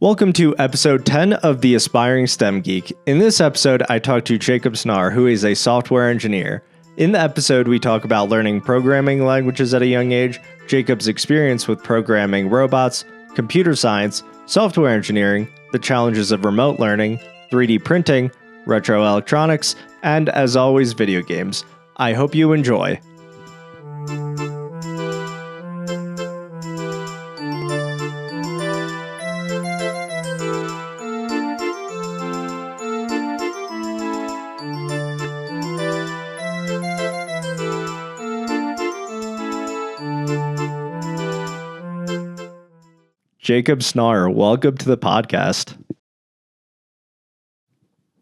Welcome to episode 10 of The Aspiring STEM Geek. In this episode, I talk to Jacob Snarr, who is a software engineer. In the episode, we talk about learning programming languages at a young age, Jacob's experience with programming robots, computer science, software engineering, the challenges of remote learning, 3D printing, retro electronics, and, as always, video games. I hope you enjoy. Jacob Snarr, welcome to the podcast.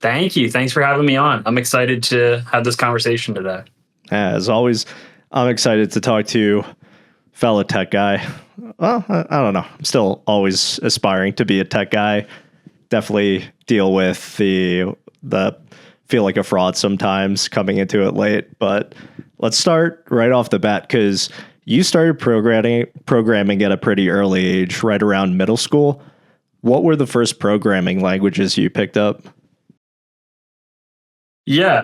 Thank you. Thanks for having me on. I'm excited to have this conversation today. As always, I'm excited to talk to fellow tech guy. Well, I don't know. I'm still always aspiring to be a tech guy. Definitely deal with the feel like a fraud sometimes coming into it late. But let's start right off the bat because you started programming at a pretty early age, right around middle school. What were the first programming languages you picked up? Yeah.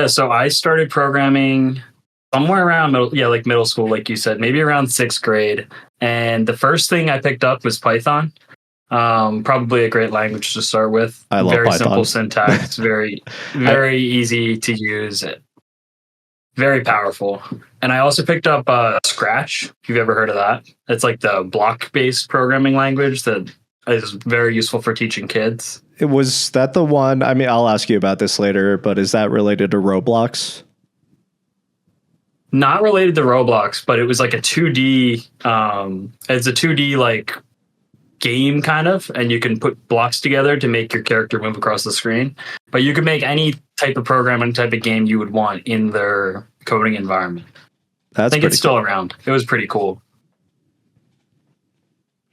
So I started programming somewhere around middle school, like you said, maybe around 6th grade. And the first thing I picked up was Python. Probably a great language to start with. I love very Python. Simple syntax, very easy to use. Very powerful. And I also picked up Scratch, if you've ever heard of that. It's like the block-based programming language that is very useful for teaching kids. Was that the one? I mean, I'll ask you about this later, but is that related to Roblox? Not related to Roblox, but it was like a 2D, it's a 2D like game kind of, and you can put blocks together to make your character move across the screen. But you can make any type of program, any type of game you would want in their coding environment. I think it's still around. It was pretty cool.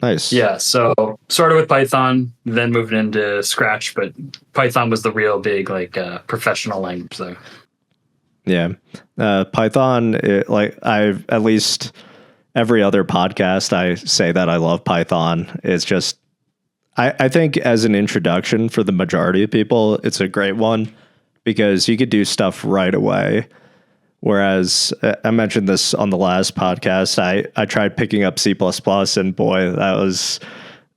Nice. Yeah, so started with Python, then moved into Scratch, but Python was the real big professional language there. Yeah. Python, I've at least every other podcast I say that I love Python. It's just, I think as an introduction for the majority of people, it's a great one because you could do stuff right away. Whereas I mentioned this on the last podcast, I tried picking up C++ and boy, that was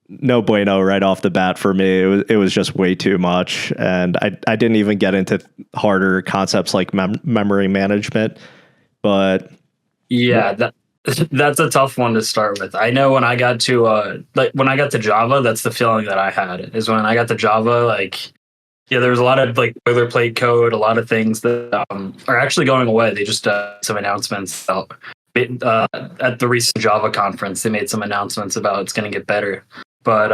no bueno right off the bat for me. It was just way too much. And I didn't even get into harder concepts like memory management. But yeah, that's a tough one to start with. I know when I got to Java, that's the feeling that I had is when I got to Java, there was a lot of boilerplate code, a lot of things that are actually going away. They just some announcements out at the recent Java conference. They made some announcements about it's going to get better. But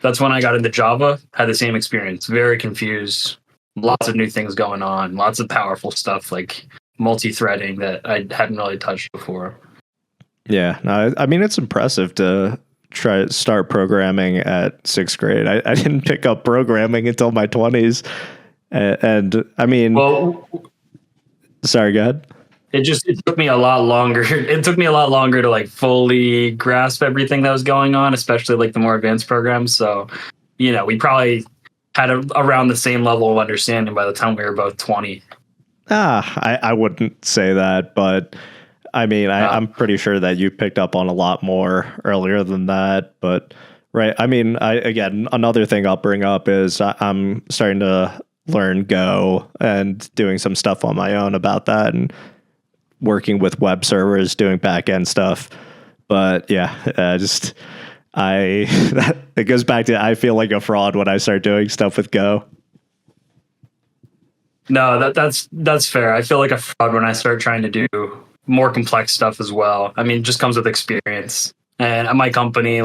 that's when I got into Java. Had the same experience. Very confused. Lots of new things going on. Lots of powerful stuff like multi-threading that I hadn't really touched before. Yeah, no, I mean it's impressive to try to start programming at 6th grade. I didn't pick up programming until my 20s. And I mean, sorry, go ahead. It took me a lot longer. It took me a lot longer to fully grasp everything that was going on, especially the more advanced programs. So, we probably had around the same level of understanding by the time we were both 20. I wouldn't say that, but I mean, I'm pretty sure that you picked up on a lot more earlier than that, but right. I mean, again, another thing I'll bring up is I'm starting to learn Go and doing some stuff on my own about that and working with web servers, doing back end stuff. But yeah, it goes back to, I feel like a fraud when I start doing stuff with Go. No, that's fair. I feel like a fraud when I start trying to do more complex stuff as well. I mean, it just comes with experience. And at my company,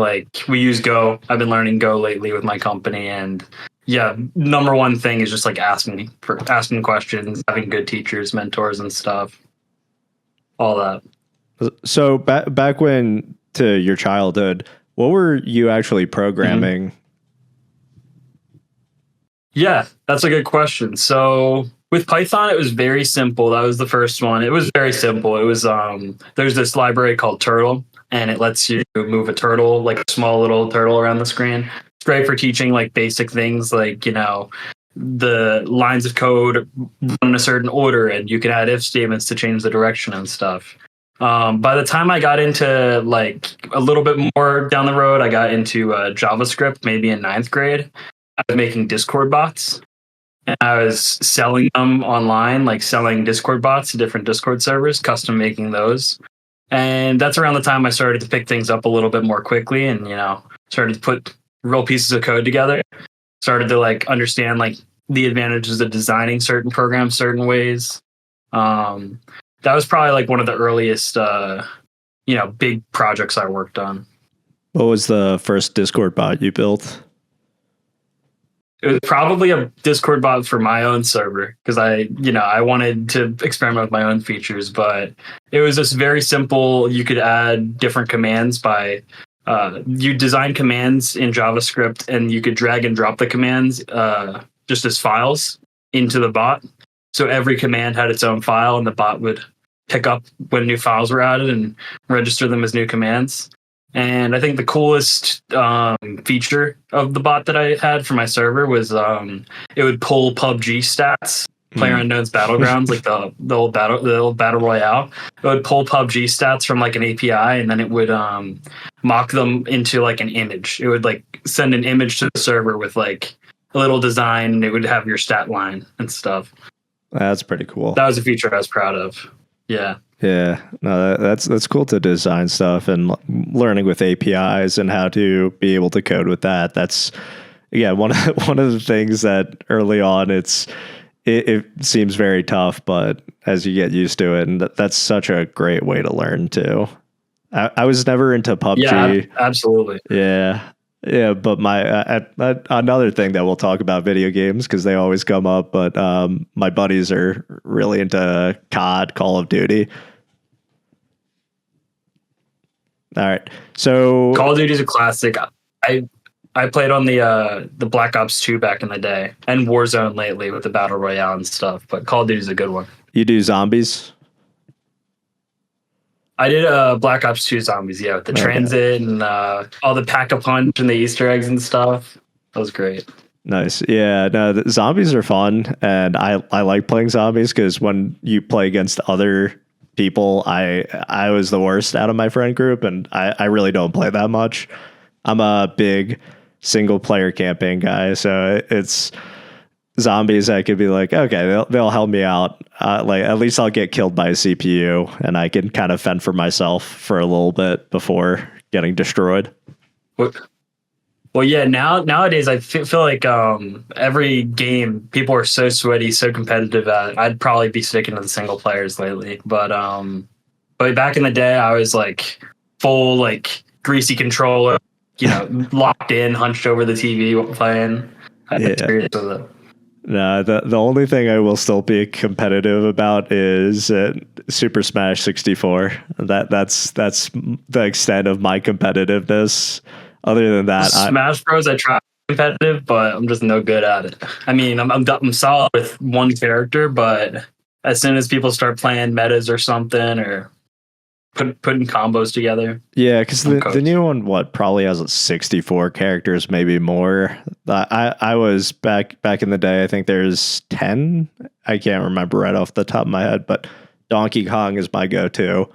we use Go. I've been learning Go lately with my company. And yeah, number one thing is just asking questions, having good teachers, mentors and stuff. All that. So back when to your childhood, what were you actually programming? Mm-hmm. Yeah, that's a good question. So with Python, it was very simple. That was the first one. It was very simple. It was there's this library called Turtle, and it lets you move a turtle, like a small little turtle around the screen. It's great for teaching like basic things like, the lines of code run in a certain order, and you can add if statements to change the direction and stuff. By the time I got into like a little bit more down the road, I got into JavaScript, maybe in ninth grade. I was making Discord bots, and I was selling them online, like selling Discord bots to different Discord servers, custom making those. And that's around the time I started to pick things up a little bit more quickly, and started to put real pieces of code together. Started to like understand like the advantages of designing certain programs certain ways. That was probably like one of the earliest big projects I worked on. What was the first Discord bot you built? It was probably a Discord bot for my own server because I wanted to experiment with my own features, but it was just very simple. You could add different commands by you design commands in JavaScript, and you could drag and drop the commands just as files into the bot. So every command had its own file, and the bot would pick up when new files were added and register them as new commands. And I think the coolest feature of the bot that I had for my server was it would pull PUBG stats, PlayerUnknown's Battlegrounds, like the old battle royale. It would pull PUBG stats from like an API, and then it would mock them into like an image. It would like send an image to the server with like a little design, and it would have your stat line and stuff. That's pretty cool. That was a feature I was proud of. Yeah. Yeah, no, that's cool to design stuff and learning with APIs and how to be able to code with that. That's one of the things that early on it seems very tough, but as you get used to it, and that's such a great way to learn too. I was never into PUBG. Yeah, absolutely. Yeah, but another thing that we'll talk about video games because they always come up. But my buddies are really into COD, Call of Duty. All right, so Call of Duty is a classic. I played on the Black Ops 2 back in the day, and Warzone lately with the Battle Royale and stuff. But Call of Duty is a good one. You do zombies? I did Black Ops 2 zombies, yeah, with the transit and all the pack-a-punch and the Easter eggs and stuff. That was great. Nice. Yeah, no, the zombies are fun, and I like playing zombies because when you play against other people, I was the worst out of my friend group, and I really don't play that much. I'm a big single-player campaign guy, so it's zombies. I could be like, okay, they'll help me out. Like at least I'll get killed by a CPU, and I can kind of fend for myself for a little bit before getting destroyed. Well, yeah. Nowadays, I feel like every game people are so sweaty, so competitive at. I'd probably be sticking to the single players lately, but back in the day, I was like full like greasy controller, locked in, hunched over the TV playing. I had experience with it. No, the only thing I will still be competitive about is Super Smash 64. That's the extent of my competitiveness. Other than that, Smash Bros. I try competitive, but I'm just no good at it. I mean, I'm solid with one character, but as soon as people start playing metas or something, or putting combos together, yeah, because the new one probably has 64 characters, maybe more. I was back in the day. I think there's 10. I can't remember right off the top of my head, but Donkey Kong is my go-to,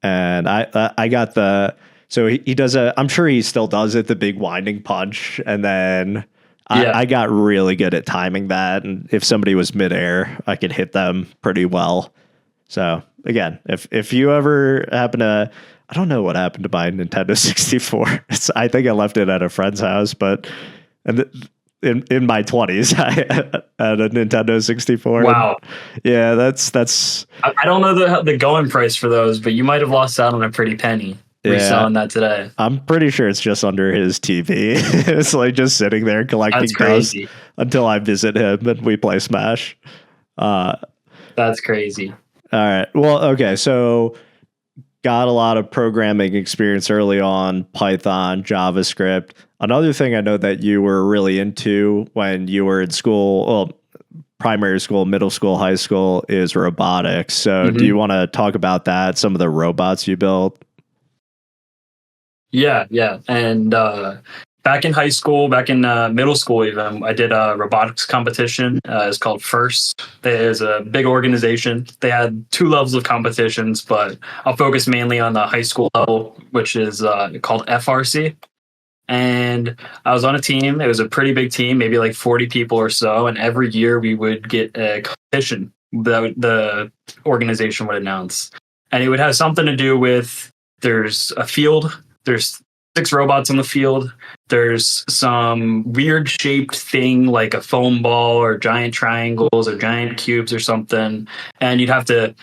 and I got the. So he does I'm sure he still does it, the big winding punch. And then I got really good at timing that. And if somebody was midair, I could hit them pretty well. So again, if you ever happen to, I don't know what happened to my Nintendo 64. I think I left it at a friend's house, but in my 20s, I had a Nintendo 64. Wow. Yeah, that's. I don't know the going price for those, but you might have lost out on a pretty penny. Reselling that today. I'm pretty sure it's just under his TV. It's like just sitting there collecting dust until I visit him and we play Smash. That's crazy. All right. Well, okay. So got a lot of programming experience early on, Python, JavaScript. Another thing I know that you were really into when you were in school, well, primary school, middle school, high school, is robotics. So do you want to talk about that? Some of the robots you built? Yeah. And back in high school, back in middle school, even I did a robotics competition. It's called First. There's a big organization. They had two levels of competitions, but I'll focus mainly on the high school level, which is called FRC. And I was on a team. It was a pretty big team, maybe like 40 people or so. And every year we would get a competition that the organization would announce. And it would have something to do with there's a field, there's 6 robots on the field, there's some weird shaped thing like a foam ball or giant triangles or giant cubes or something. And you'd have to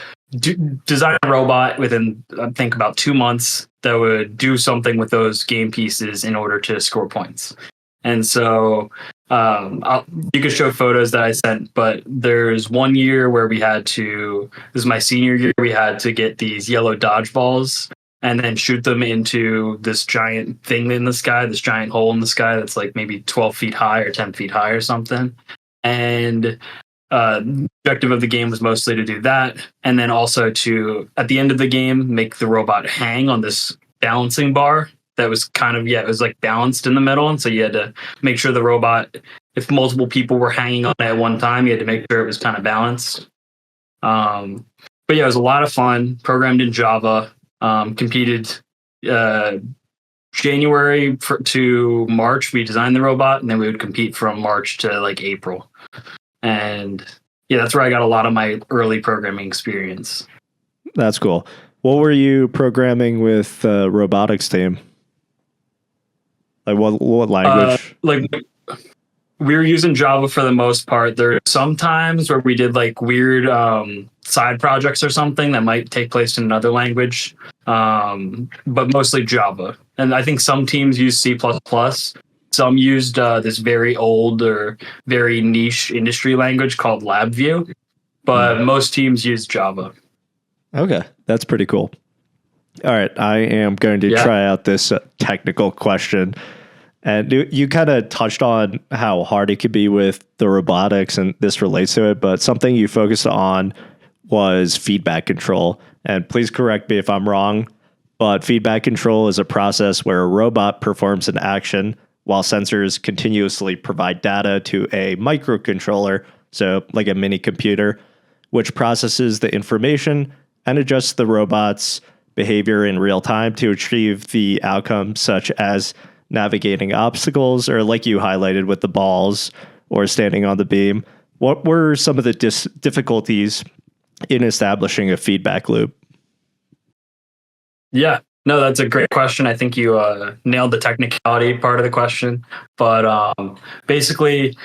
design a robot within, I think, about 2 months that would do something with those game pieces in order to score points. And so you could show photos that I sent, but there's one year where we had to, this is my senior year, we had to get these yellow dodgeballs and then shoot them into this giant thing in the sky, this giant hole in the sky that's like maybe 12 feet high or 10 feet high or something. And the objective of the game was mostly to do that, and then also to, at the end of the game, make the robot hang on this balancing bar that was kind of, it was like balanced in the middle, and so you had to make sure the robot, if multiple people were hanging on it at one time, you had to make sure it was kind of balanced. But yeah, it was a lot of fun. Programmed in Java, competed January to March. We designed the robot, and then we would compete from March to like April. And yeah, that's where I got a lot of my early programming experience. That's cool. What were you programming with the robotics team? Like what language? Like we were using Java for the most part. There are some times where we did like weird side projects or something that might take place in another language, but mostly Java. And I think some teams use C++. Some used this very old or very niche industry language called LabVIEW, but most teams use Java. Okay, that's pretty cool. All right, I am going to try out this technical question. And you kind of touched on how hard it could be with the robotics, and this relates to it, but something you focused on was feedback control. And please correct me if I'm wrong, but feedback control is a process where a robot performs an action while sensors continuously provide data to a microcontroller, so like a mini computer, which processes the information and adjusts the robot's behavior in real time to achieve the outcomes such as navigating obstacles, or like you highlighted with the balls, or standing on the beam. What were some of the difficulties in establishing a feedback loop? Yeah. No, that's a great question. I think you nailed the technicality part of the question. But basically,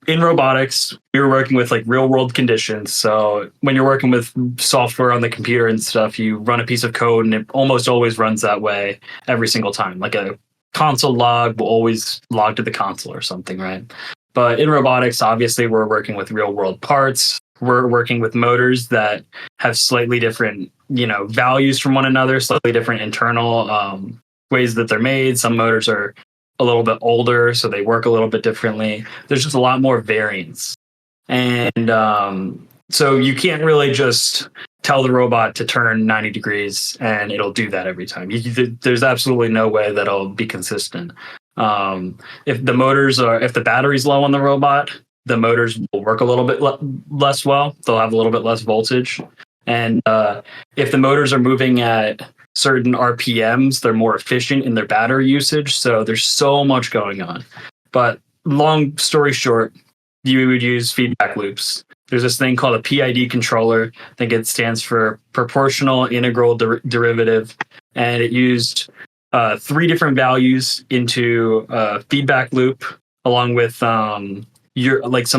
in robotics, we were working with like real world conditions. So when you're working with software on the computer and stuff, you run a piece of code and it almost always runs that way every single time. Like a console log will always log to the console or something, right? But in robotics, obviously, we're working with real world parts. We're working with motors that have slightly different, values from one another, slightly different internal ways that they're made. Some motors are a little bit older, so they work a little bit differently. There's just a lot more variance. And so you can't really just tell the robot to turn 90 degrees and it'll do that every time. There's absolutely no way that it'll be consistent. If the battery's low on the robot, the motors will work a little bit less well. They'll have a little bit less voltage. And if the motors are moving at certain RPMs, they're more efficient in their battery usage. So there's so much going on. But long story short, you would use feedback loops. There's this thing called a PID controller. I think it stands for proportional integral derivative. And it used 3 different values into a feedback loop, along with some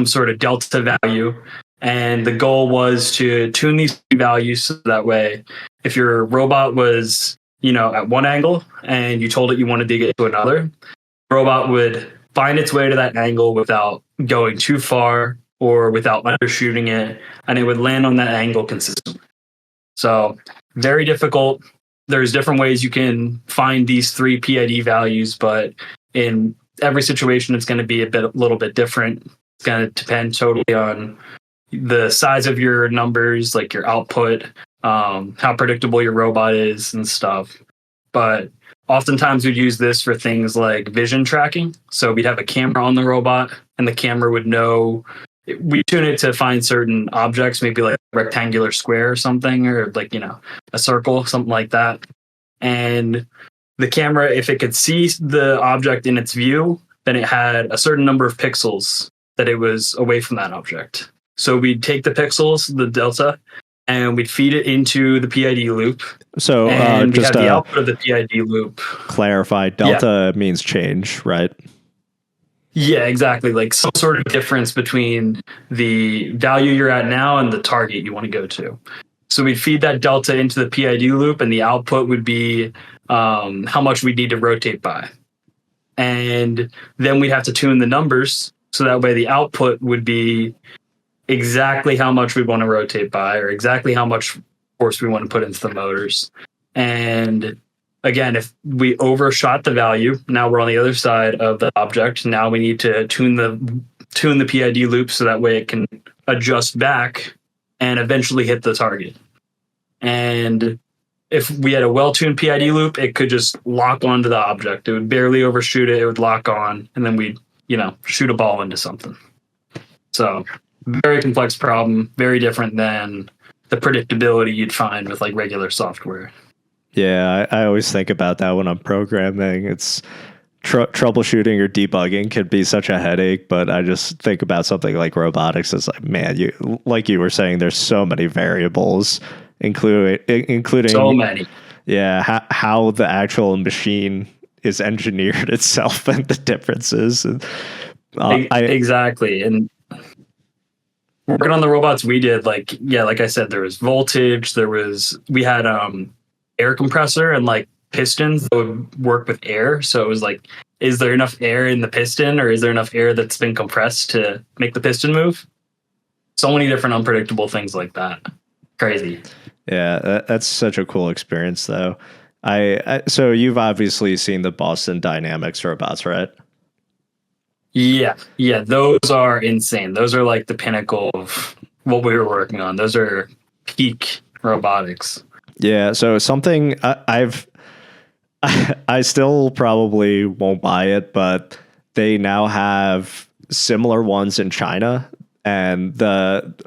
sort of delta value. And the goal was to tune these values so that way, if your robot was, at one angle and you told it you wanted to get to another, the robot would find its way to that angle without going too far or without undershooting it, and it would land on that angle consistently. So very difficult. There's different ways you can find these 3 PID values, but in every situation, it's going to be a little bit different. It's going to depend totally on the size of your numbers, like your output, how predictable your robot is and stuff. But Oftentimes we'd use this for things like vision tracking. So we'd have a camera on the robot, and the camera would know. We tune it to find certain objects, maybe like a rectangular square or something, or like, a circle, something like that. And the camera, if it could see the object in its view, then it had a certain number of pixels that it was away from that object. So we'd take the pixels, the delta, and we'd feed it into the PID loop. So and we just have the output of the PID loop. Clarify, delta means change, right? Yeah, exactly. Like some sort of difference between the value you're at now and the target you want to go to. So we'd feed that delta into the PID loop, and the output would be how much we need to rotate by. And then we'd have to tune the numbers so that way the output would be exactly how much we want to rotate by, or exactly how much force we want to put into the motors. And again, if we overshot the value, now we're on the other side of the object. Now we need to tune the PID loop so that way it can adjust back and eventually hit the target. And if we had a well-tuned PID loop, it could just lock onto the object. It would barely overshoot it. It would lock on, and then we'd, shoot a ball into something. So very complex problem, very different than the predictability you'd find with like regular software. Yeah, I always think about that when I'm programming. It's troubleshooting or debugging can be such a headache, but I just think about something like robotics. It's like, man, like you were saying, there's so many variables, including so many. Yeah, how the actual machine is engineered itself and the differences. Exactly. And working on the robots we did, like I said, there was voltage, we had air compressor and like pistons that would work with air. So it was like, is there enough air in the piston, or is there enough air that's been compressed to make the piston move? So many different unpredictable things like that. Crazy. Yeah, that's such a cool experience though. So you've obviously seen the Boston Dynamics robots, right? Yeah, those are insane. Those are like the pinnacle of what we were working on. Those are peak robotics. Yeah, so something I still probably won't buy it, but they now have similar ones in China, and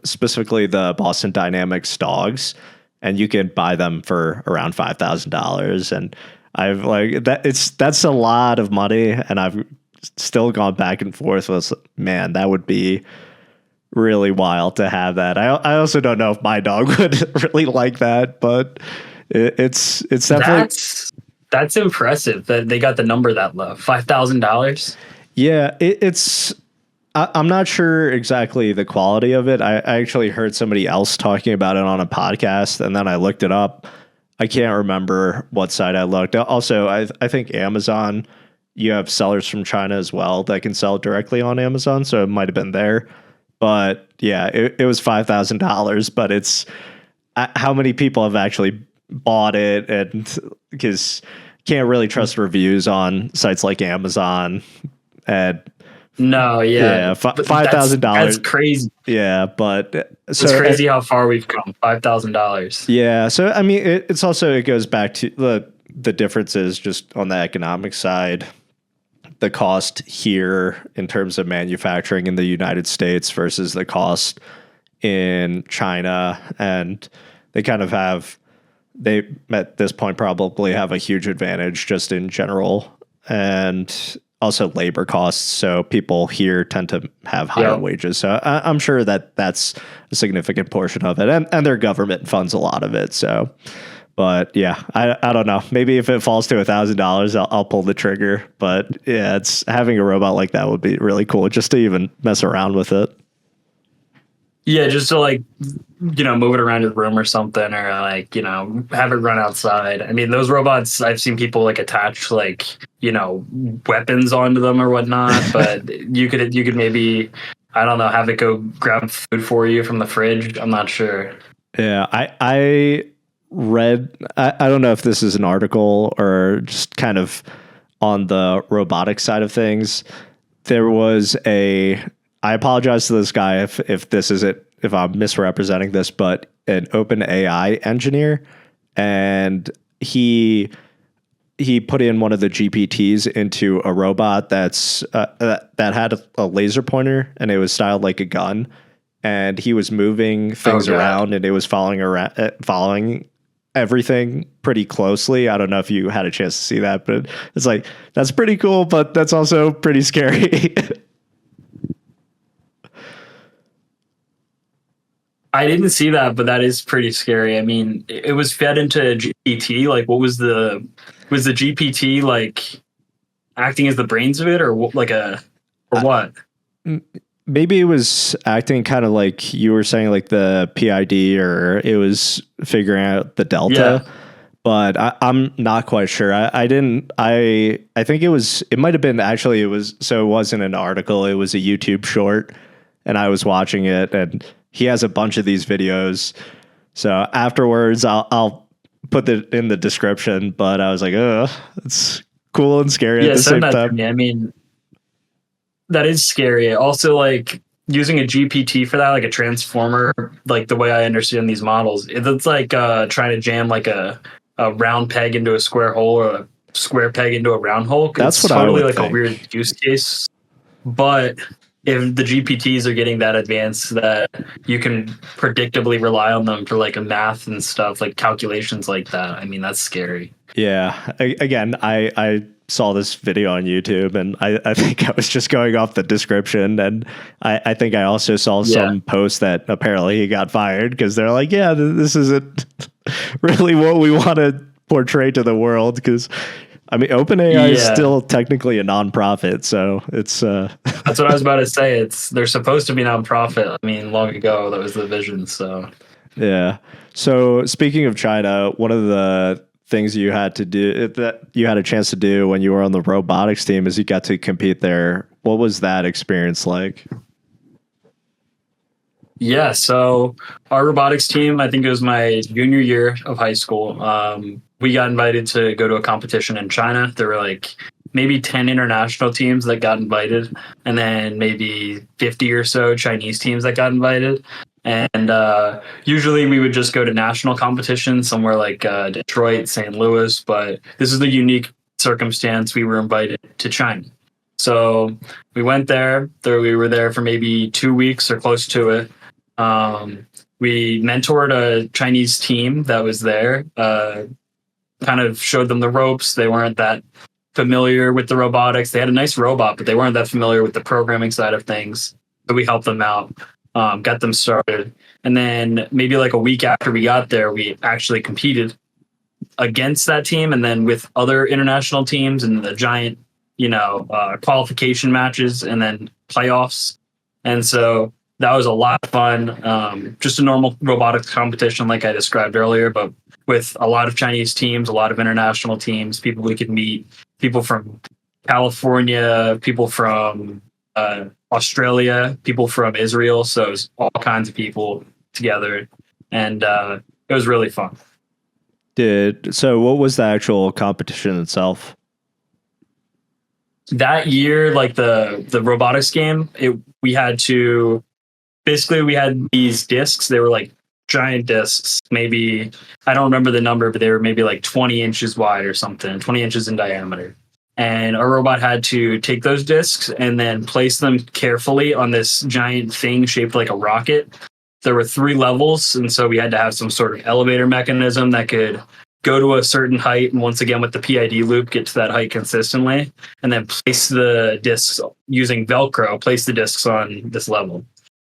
specifically the Boston Dynamics dogs, and you can buy them for around $5,000. And I've like that's a lot of money, and I've still gone back and forth with, man, that would be really wild to have that. I also don't know if my dog would really like that, but it's definitely that's impressive that they got the number that low. $5,000. Yeah, I'm not sure exactly the quality of it. I actually heard somebody else talking about it on a podcast, and then I looked it up. I can't remember what site I looked. Also, I think Amazon, you have sellers from China as well that can sell directly on Amazon, so it might have been there. But yeah, it was $5,000, but it's how many people have actually bought it, and because can't really trust reviews on sites like Amazon. And $5,000. That's crazy. Yeah, but so it's crazy how far we've come. $5,000. Yeah, so I mean, it goes back to the differences just on the economic side. The cost here in terms of manufacturing in the United States versus the cost in China. And they at this point probably have a huge advantage just in general, and also labor costs. So people here tend to have higher wages. So I'm sure that's a significant portion of it, and their government funds a lot of it. So, but yeah, I don't know. Maybe if it falls to $1,000, I'll pull the trigger. But yeah, having a robot like that would be really cool just to even mess around with it. Yeah, just to like, move it around the room or something, or like, have it run outside. I mean, those robots, I've seen people like attach like, weapons onto them or whatnot, but you could maybe, I don't know, have it go grab food for you from the fridge. I'm not sure. Yeah, I read, I don't know if this is an article or just kind of on the robotics side of things. There was I apologize to this guy if this is it, if I'm misrepresenting this, but an OpenAI engineer, and he he put in one of the GPTs into a robot that had a laser pointer, and it was styled like a gun, and he was moving things around, and it was following everything pretty closely. I don't know if you had a chance to see that, but it's like, that's pretty cool, but that's also pretty scary. I didn't see that, but that is pretty scary. I mean, it was fed into GPT. Like, what was the GPT like acting as the brains of it, or what? Maybe it was acting kind of like you were saying, like the PID, or it was figuring out the delta. Yeah. But I'm not quite sure. I think it might have been, actually, it wasn't an article. It was a YouTube short, and I was watching it, and he has a bunch of these videos. So afterwards, I'll put it in the description, but I was like, it's cool and scary at the same time. I mean, that is scary. Also, like, using a GPT for that, like a transformer, like the way I understand these models, it's like trying to jam like a round peg into a square hole, or a square peg into a round hole. That's what totally I would like think. A weird use case. But if the GPTs are getting that advanced that you can predictably rely on them for like a math and stuff, like calculations like that, I mean, that's scary. Yeah. Again, I saw this video on YouTube, and I think I was just going off the description, and I think I also saw some posts that apparently he got fired because they're like, yeah, this isn't really what we want to portray to the world, because I mean, OpenAI is still technically a nonprofit, so it's that's what I was about to say. They're supposed to be nonprofit. I mean, long ago that was the vision. So yeah. So speaking of China, one of the things you had to do, that you had a chance to do when you were on the robotics team, is you got to compete there. What was that experience like? Yeah, so our robotics team, I think it was my junior year of high school. We got invited to go to a competition in China. There were like maybe 10 international teams that got invited, and then maybe 50 or so Chinese teams that got invited. And usually we would just go to national competitions somewhere like Detroit, St. Louis, but this is the unique circumstance. We were invited to China. So we went there. We were there for maybe 2 weeks or close to it. We mentored a Chinese team that was there, kind of showed them the ropes. They weren't that familiar with the robotics. They had a nice robot, but they weren't that familiar with the programming side of things. So we helped them out, got them started. And then maybe like a week after we got there, we actually competed against that team, and then with other international teams, and the giant, qualification matches, and then playoffs. And so that was a lot of fun. Just a normal robotics competition like I described earlier, but with a lot of Chinese teams, a lot of international teams, people we could meet, people from California, people from Australia, people from Israel. So it was all kinds of people together, and it was really fun. So what was the actual competition itself? That year, like the robotics game, we had these discs. They were like giant discs, maybe, I don't remember the number, but they were maybe like 20 inches wide or something, 20 inches in diameter. And our robot had to take those discs and then place them carefully on this giant thing shaped like a rocket. There were 3 levels, and so we had to have some sort of elevator mechanism that could go to a certain height, and once again with the PID loop, get to that height consistently, and then place the discs using Velcro, place the discs on this level.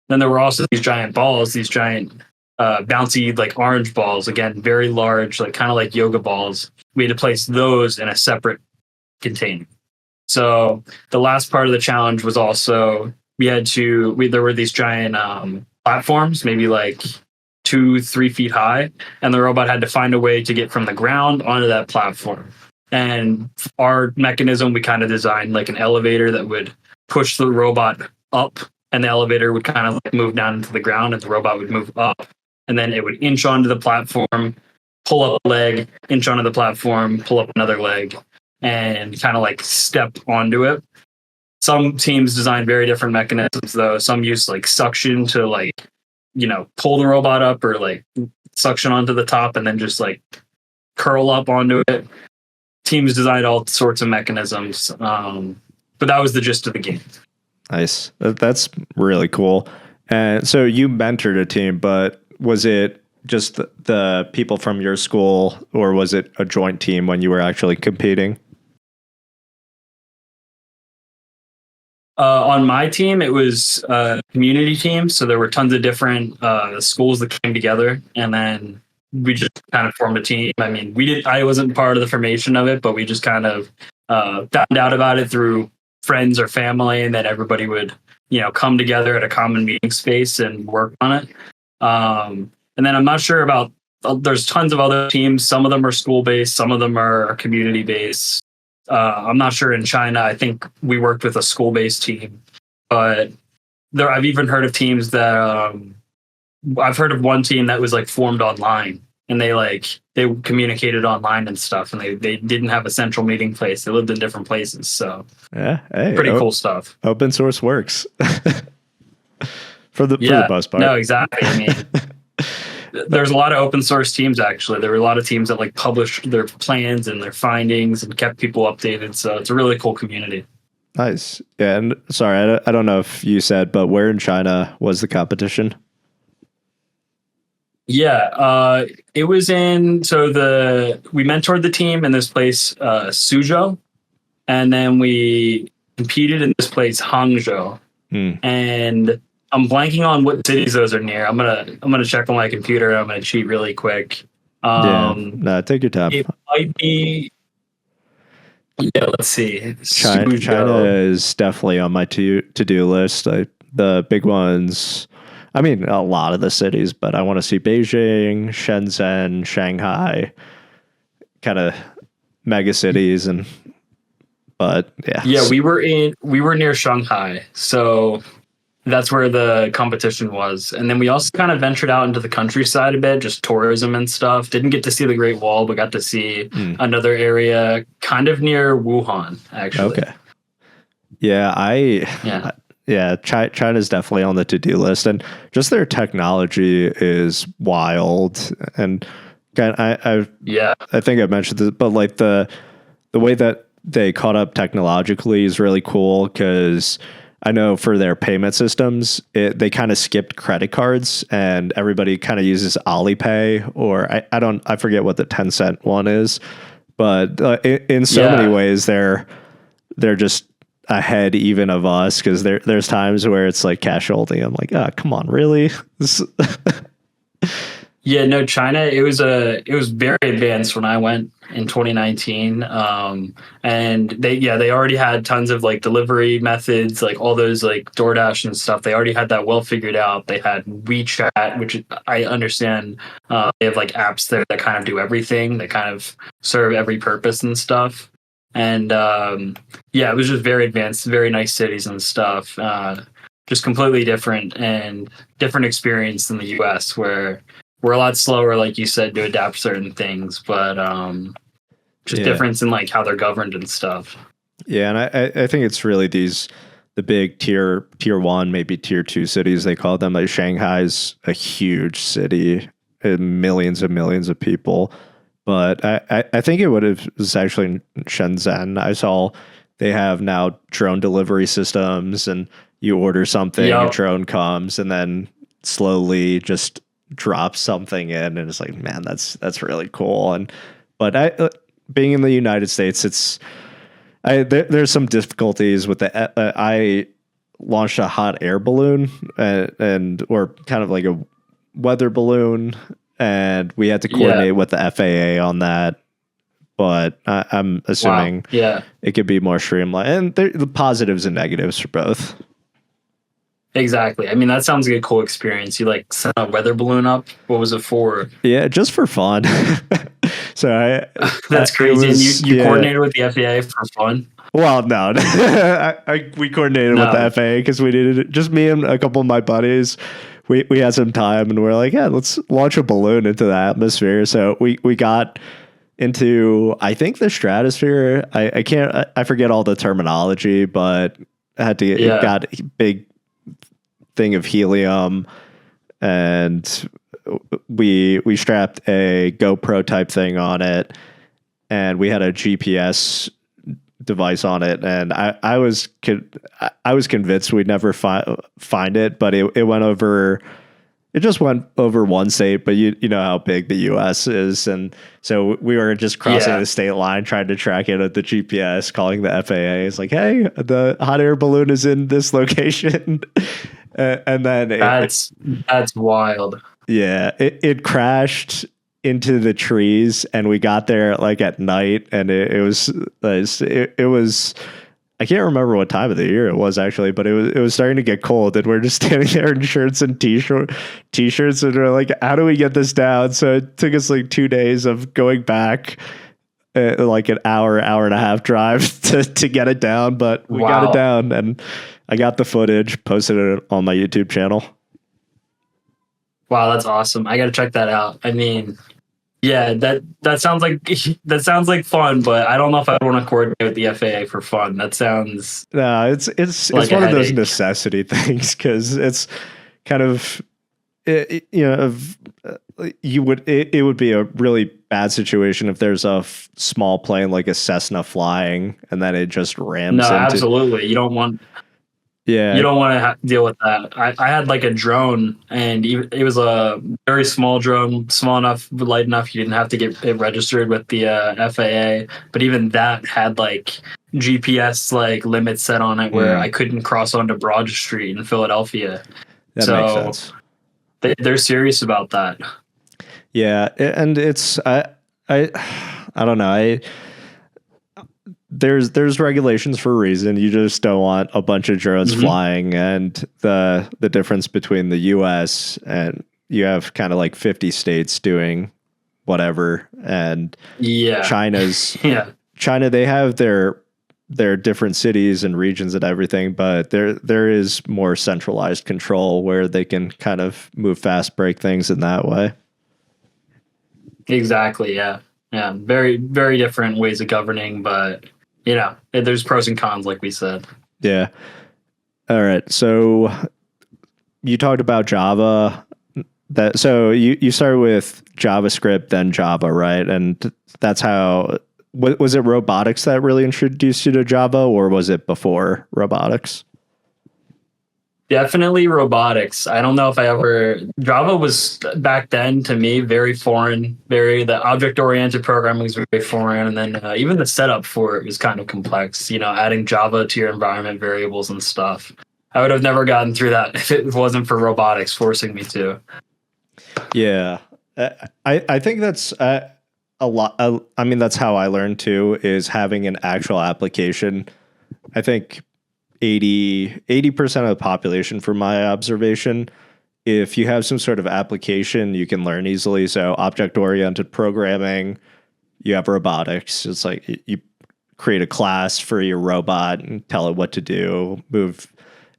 Then there were also these giant balls, these giant bouncy like orange balls, again, very large, like kind of like yoga balls. We had to place those in a separate container. So the last part of the challenge was also there were these giant platforms, maybe like 2-3 feet high, and the robot had to find a way to get from the ground onto that platform. And our mechanism, we kind of designed like an elevator that would push the robot up, and the elevator would kind of like move down into the ground, and the robot would move up, and then it would inch onto the platform, pull up a leg, inch onto the platform, pull up another leg, and kind of like step onto it. Some teams design very different mechanisms, though. Some use like suction to like, pull the robot up, or like suction onto the top and then just like curl up onto it. teams designed all sorts of mechanisms. But that was the gist of the game. Nice. That's really cool. And so you mentored a team, but was it just the people from your school, or was it a joint team when you were actually competing? On my team, it was a community team. So there were tons of different schools that came together, and then we just kind of formed a team. I mean, I wasn't part of the formation of it, but we just kind of found out about it through friends or family, and then everybody would, come together at a common meeting space and work on it. And then I'm not sure about, there's tons of other teams. Some of them are school-based, some of them are community-based. I'm not sure in China. I think we worked with a school-based team, but I've even heard of teams that I've heard of one team that was like formed online, and they communicated online and stuff, and they didn't have a central meeting place. They lived in different places. So yeah, hey, pretty cool stuff. Open source works for the most part. No, exactly. I mean, there's a lot of open source teams, actually. There were a lot of teams that like published their plans and their findings and kept people updated. So it's a really cool community. Nice. Yeah, and sorry, I don't know if you said, but where in China was the competition? Yeah, it was we mentored the team in this place, Suzhou, and then we competed in this place, Hangzhou. And I'm blanking on what cities those are near. I'm gonna check on my computer. I'm gonna cheat really quick. Take your time. It might be. Yeah, let's see. China is definitely on my to-do list. The big ones. I mean, a lot of the cities, but I want to see Beijing, Shenzhen, Shanghai, kind of mega cities, but yeah. Yeah, we were near Shanghai, so that's where the competition was. And then we also kind of ventured out into the countryside a bit, just tourism and stuff. Didn't get to see the Great Wall, but got to see another area kind of near Wuhan, actually. Okay. Yeah, China's definitely on the to-do list, and just their technology is wild. And I think I mentioned this, but like the way that they caught up technologically is really cool, because I know for their payment systems, they kind of skipped credit cards, and everybody kind of uses Alipay, or I forget what the 10-cent one is, but in so many ways they're just ahead even of us, because there's times where it's like cash only. I'm like, come on, really? Yeah, no, China, it was very advanced when I went in 2019. And they already had tons of like delivery methods, like all those like DoorDash and stuff. They already had that well figured out. They had WeChat, which I understand. They have like apps there that kind of do everything. They kind of serve every purpose and stuff. And it was just very advanced, very nice cities and stuff. Just completely different experience than the US, where we're a lot slower, like you said, to adapt certain things, but difference in like how they're governed and stuff. Yeah, and I think it's really the big tier 1, maybe tier 2 cities, they call them. Like Shanghai's a huge city, millions and millions of people. But I think it was actually in Shenzhen. I saw they have now drone delivery systems, and you order something, a drone comes, and then slowly just drops something in, and it's like, man, that's really cool. But being in the United States, there's some difficulties with I launched a hot air balloon or kind of like a weather balloon, and we had to coordinate with the FAA on that. But I'm assuming it could be more streamlined, and the positives and negatives for both. Exactly. I mean, that sounds like a cool experience. You like sent a weather balloon up. What was it for? Yeah, just for fun. So that's crazy. You coordinated with the FAA for fun? Well, no, we coordinated with the FAA because we needed it. Just me and a couple of my buddies. We had some time, and we're like, let's launch a balloon into the atmosphere. So we got into, I think, the stratosphere. I forget all the terminology, but I had to got a big thing of helium, and we strapped a GoPro type thing on it, and we had a GPS device on it, and I was convinced we'd never find it, but it went over. It just went over one state, but you know how big the U.S. is, and so we were just crossing the state line, trying to track it at the GPS, calling the FAA. It's like, hey, the hot air balloon is in this location, and then that's wild. Yeah, it crashed into the trees, and we got there like at night, and it was I can't remember what time of the year it was actually, but it was starting to get cold, and we're just standing there in shirts and t-shirts, and we're like, how do we get this down? So it took us like 2 days of going back, like an hour and a half drive to get it down, but we got it down, and I got the footage, posted it on my YouTube channel. Wow, that's awesome. I got to check that out. I mean, yeah, that sounds like fun, but I don't know if I want to coordinate with the FAA for fun. That sounds it's like one of those necessity things, because it's kind of it would be a really bad situation if there's a small plane like a Cessna flying and then it just rams into. Absolutely, you don't want. Yeah, you don't want to deal with that. I had like a drone, and it was a very small drone, small enough, light enough. You didn't have to get it registered with the FAA, but even that had like GPS like limits set on it where I couldn't cross onto Broad Street in Philadelphia. That makes sense. They're serious about that. Yeah, and it's I don't know. There's regulations for a reason. You just don't want a bunch of drones flying, and the difference between the US and you have kind of like 50 states doing whatever, and China, they have their different cities and regions and everything, but there is more centralized control where they can kind of move fast, break things in that way. Exactly. Yeah. Very, very different ways of governing, but there's pros and cons, like we said. Yeah. All right. So you talked about Java. So you started with JavaScript, then Java, right? And that's how. Was it robotics that really introduced you to Java, or was it before robotics? Definitely robotics. I don't know if Java was back then to me very foreign, the object-oriented programming was very foreign. And then even the setup for it was kind of complex, adding Java to your environment variables and stuff. I would have never gotten through that if it wasn't for robotics forcing me to. Yeah. I think that's a lot. I mean, that's how I learned too, is having an actual application. I think 80% of the population, from my observation, if you have some sort of application, you can learn easily. So object-oriented programming, you have robotics. It's like you create a class for your robot and tell it what to do, move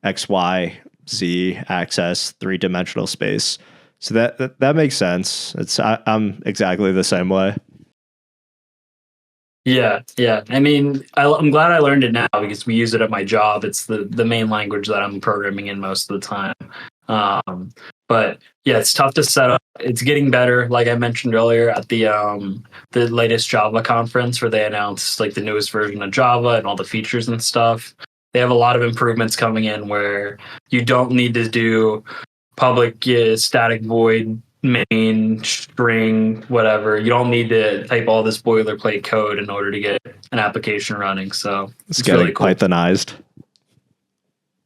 X, Y, Z axis, 3-dimensional space. So that makes sense. I'm exactly the same way. Yeah. I mean, I'm glad I learned it now because we use it at my job. It's the main language that I'm programming in most of the time. But yeah, it's tough to set up. It's getting better. Like I mentioned earlier at the latest Java conference where they announced like the newest version of Java and all the features and stuff. They have a lot of improvements coming in where you don't need to do public static void main string, whatever. You don't need to type all this boilerplate code in order to get an application running. So it's getting really cool. Pythonized.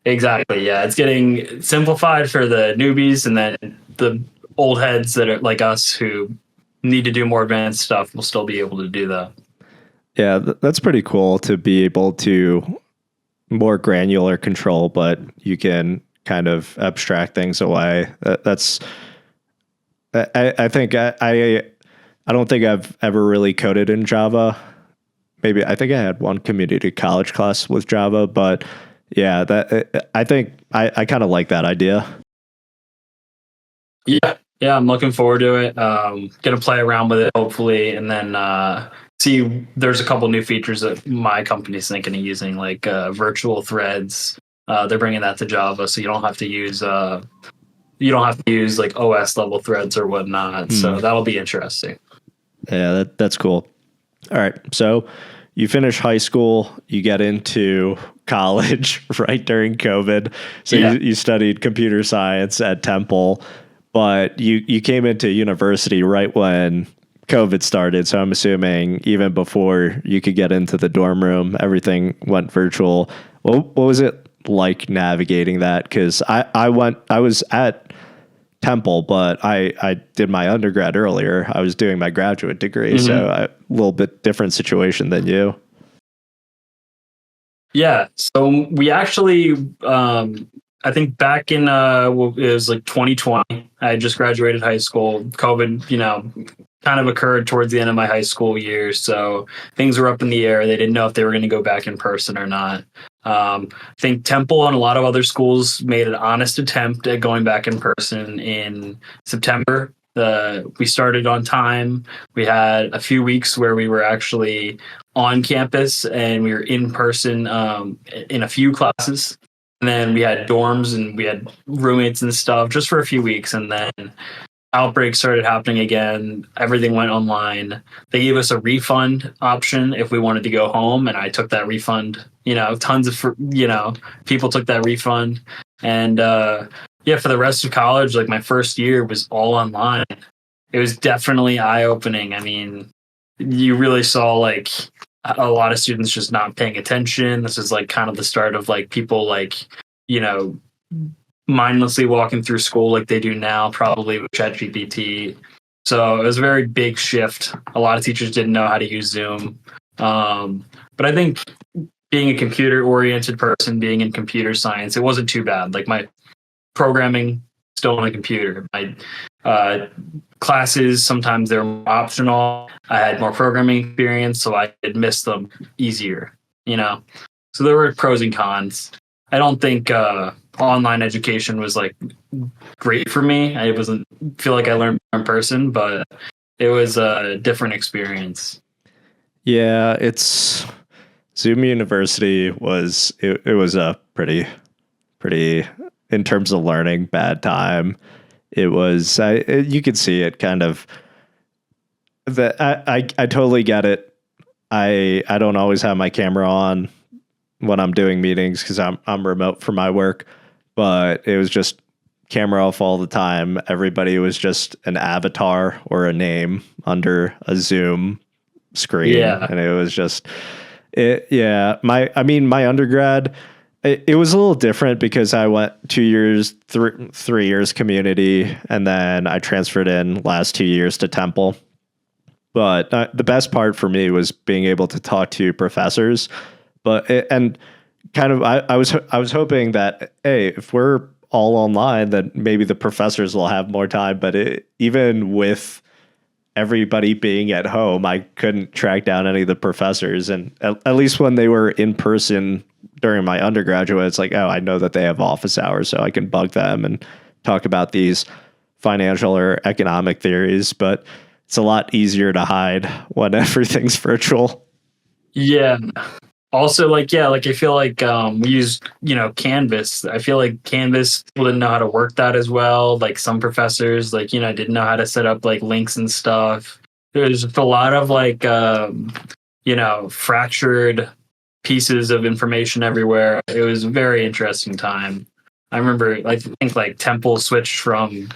Exactly. Yeah. It's getting simplified for the newbies, and then the old heads that are like us who need to do more advanced stuff will still be able to do that. Yeah. That's pretty cool to be able to more granular control, but you can kind of abstract things away. I think I don't think I've ever really coded in Java. Maybe I think I had one community college class with Java, but yeah, I think I kind of like that idea. Yeah, I'm looking forward to it. Gonna play around with it hopefully, and then see. There's a couple new features that my company's thinking of using, like virtual threads. They're bringing that to Java, so you don't have to use like OS level threads or whatnot. So that'll be interesting. Yeah, that's cool. All right. So you finish high school, you get into college right during COVID. So Yeah. you studied computer science at Temple, but you came into university right when COVID started. So I'm assuming even before you could get into the dorm room, everything went virtual. What was it like navigating that? Because I was at Temple, but I did my undergrad earlier. I was doing my graduate degree, so a little bit different situation than you. Yeah. So we actually, I think back in, it was like 2020, I had just graduated high school. COVID, kind of occurred towards the end of my high school years. So things were up in the air. They didn't know if they were going to go back in person or not. I think Temple and a lot of other schools made an honest attempt at going back in person in September. We started on time. We had a few weeks where we were actually on campus and we were in person in a few classes. And then we had dorms and we had roommates and stuff just for a few weeks. And then outbreaks started happening again. Everything went online. They gave us a refund option if we wanted to go home. And I took that refund. Tons of, people took that refund. And for the rest of college, like my first year was all online. It was definitely eye-opening. I mean, you really saw like a lot of students just not paying attention. This is like kind of the start of like people like, mindlessly walking through school like they do now, probably with ChatGPT. So it was a very big shift. A lot of teachers didn't know how to use Zoom. But I think being a computer-oriented person, being in computer science, it wasn't too bad. Like my programming still on a computer. My classes, sometimes they're optional. I had more programming experience, so I could miss them easier, So there were pros and cons. I don't think online education was like great for me. I wasn't feel like I learned in person, but it was a different experience. Yeah, it's Zoom University was it was a pretty in terms of learning bad time. It was you could see it kind of that I totally get it. I don't always have my camera on when I'm doing meetings because I'm remote for my work, but it was just camera off all the time. Everybody was just an avatar or a name under a Zoom screen, and it was just my undergrad. It was a little different because I went 2 years, 3 years community, and then I transferred in last 2 years to Temple. But the best part for me was being able to talk to professors. I was hoping that, hey, if we're all online, then maybe the professors will have more time. But even with everybody being at home, I couldn't track down any of the professors. And at least when they were in person during my undergraduate, it's like, oh, I know that they have office hours, so I can bug them and talk about these financial or economic theories. But it's a lot easier to hide when everything's virtual. Yeah. Also, I feel like we use, Canvas. I feel like Canvas, people didn't know how to work that as well. Like some professors, didn't know how to set up like links and stuff. There's a lot of fractured pieces of information everywhere. It was a very interesting time. I remember, I think Temple switched from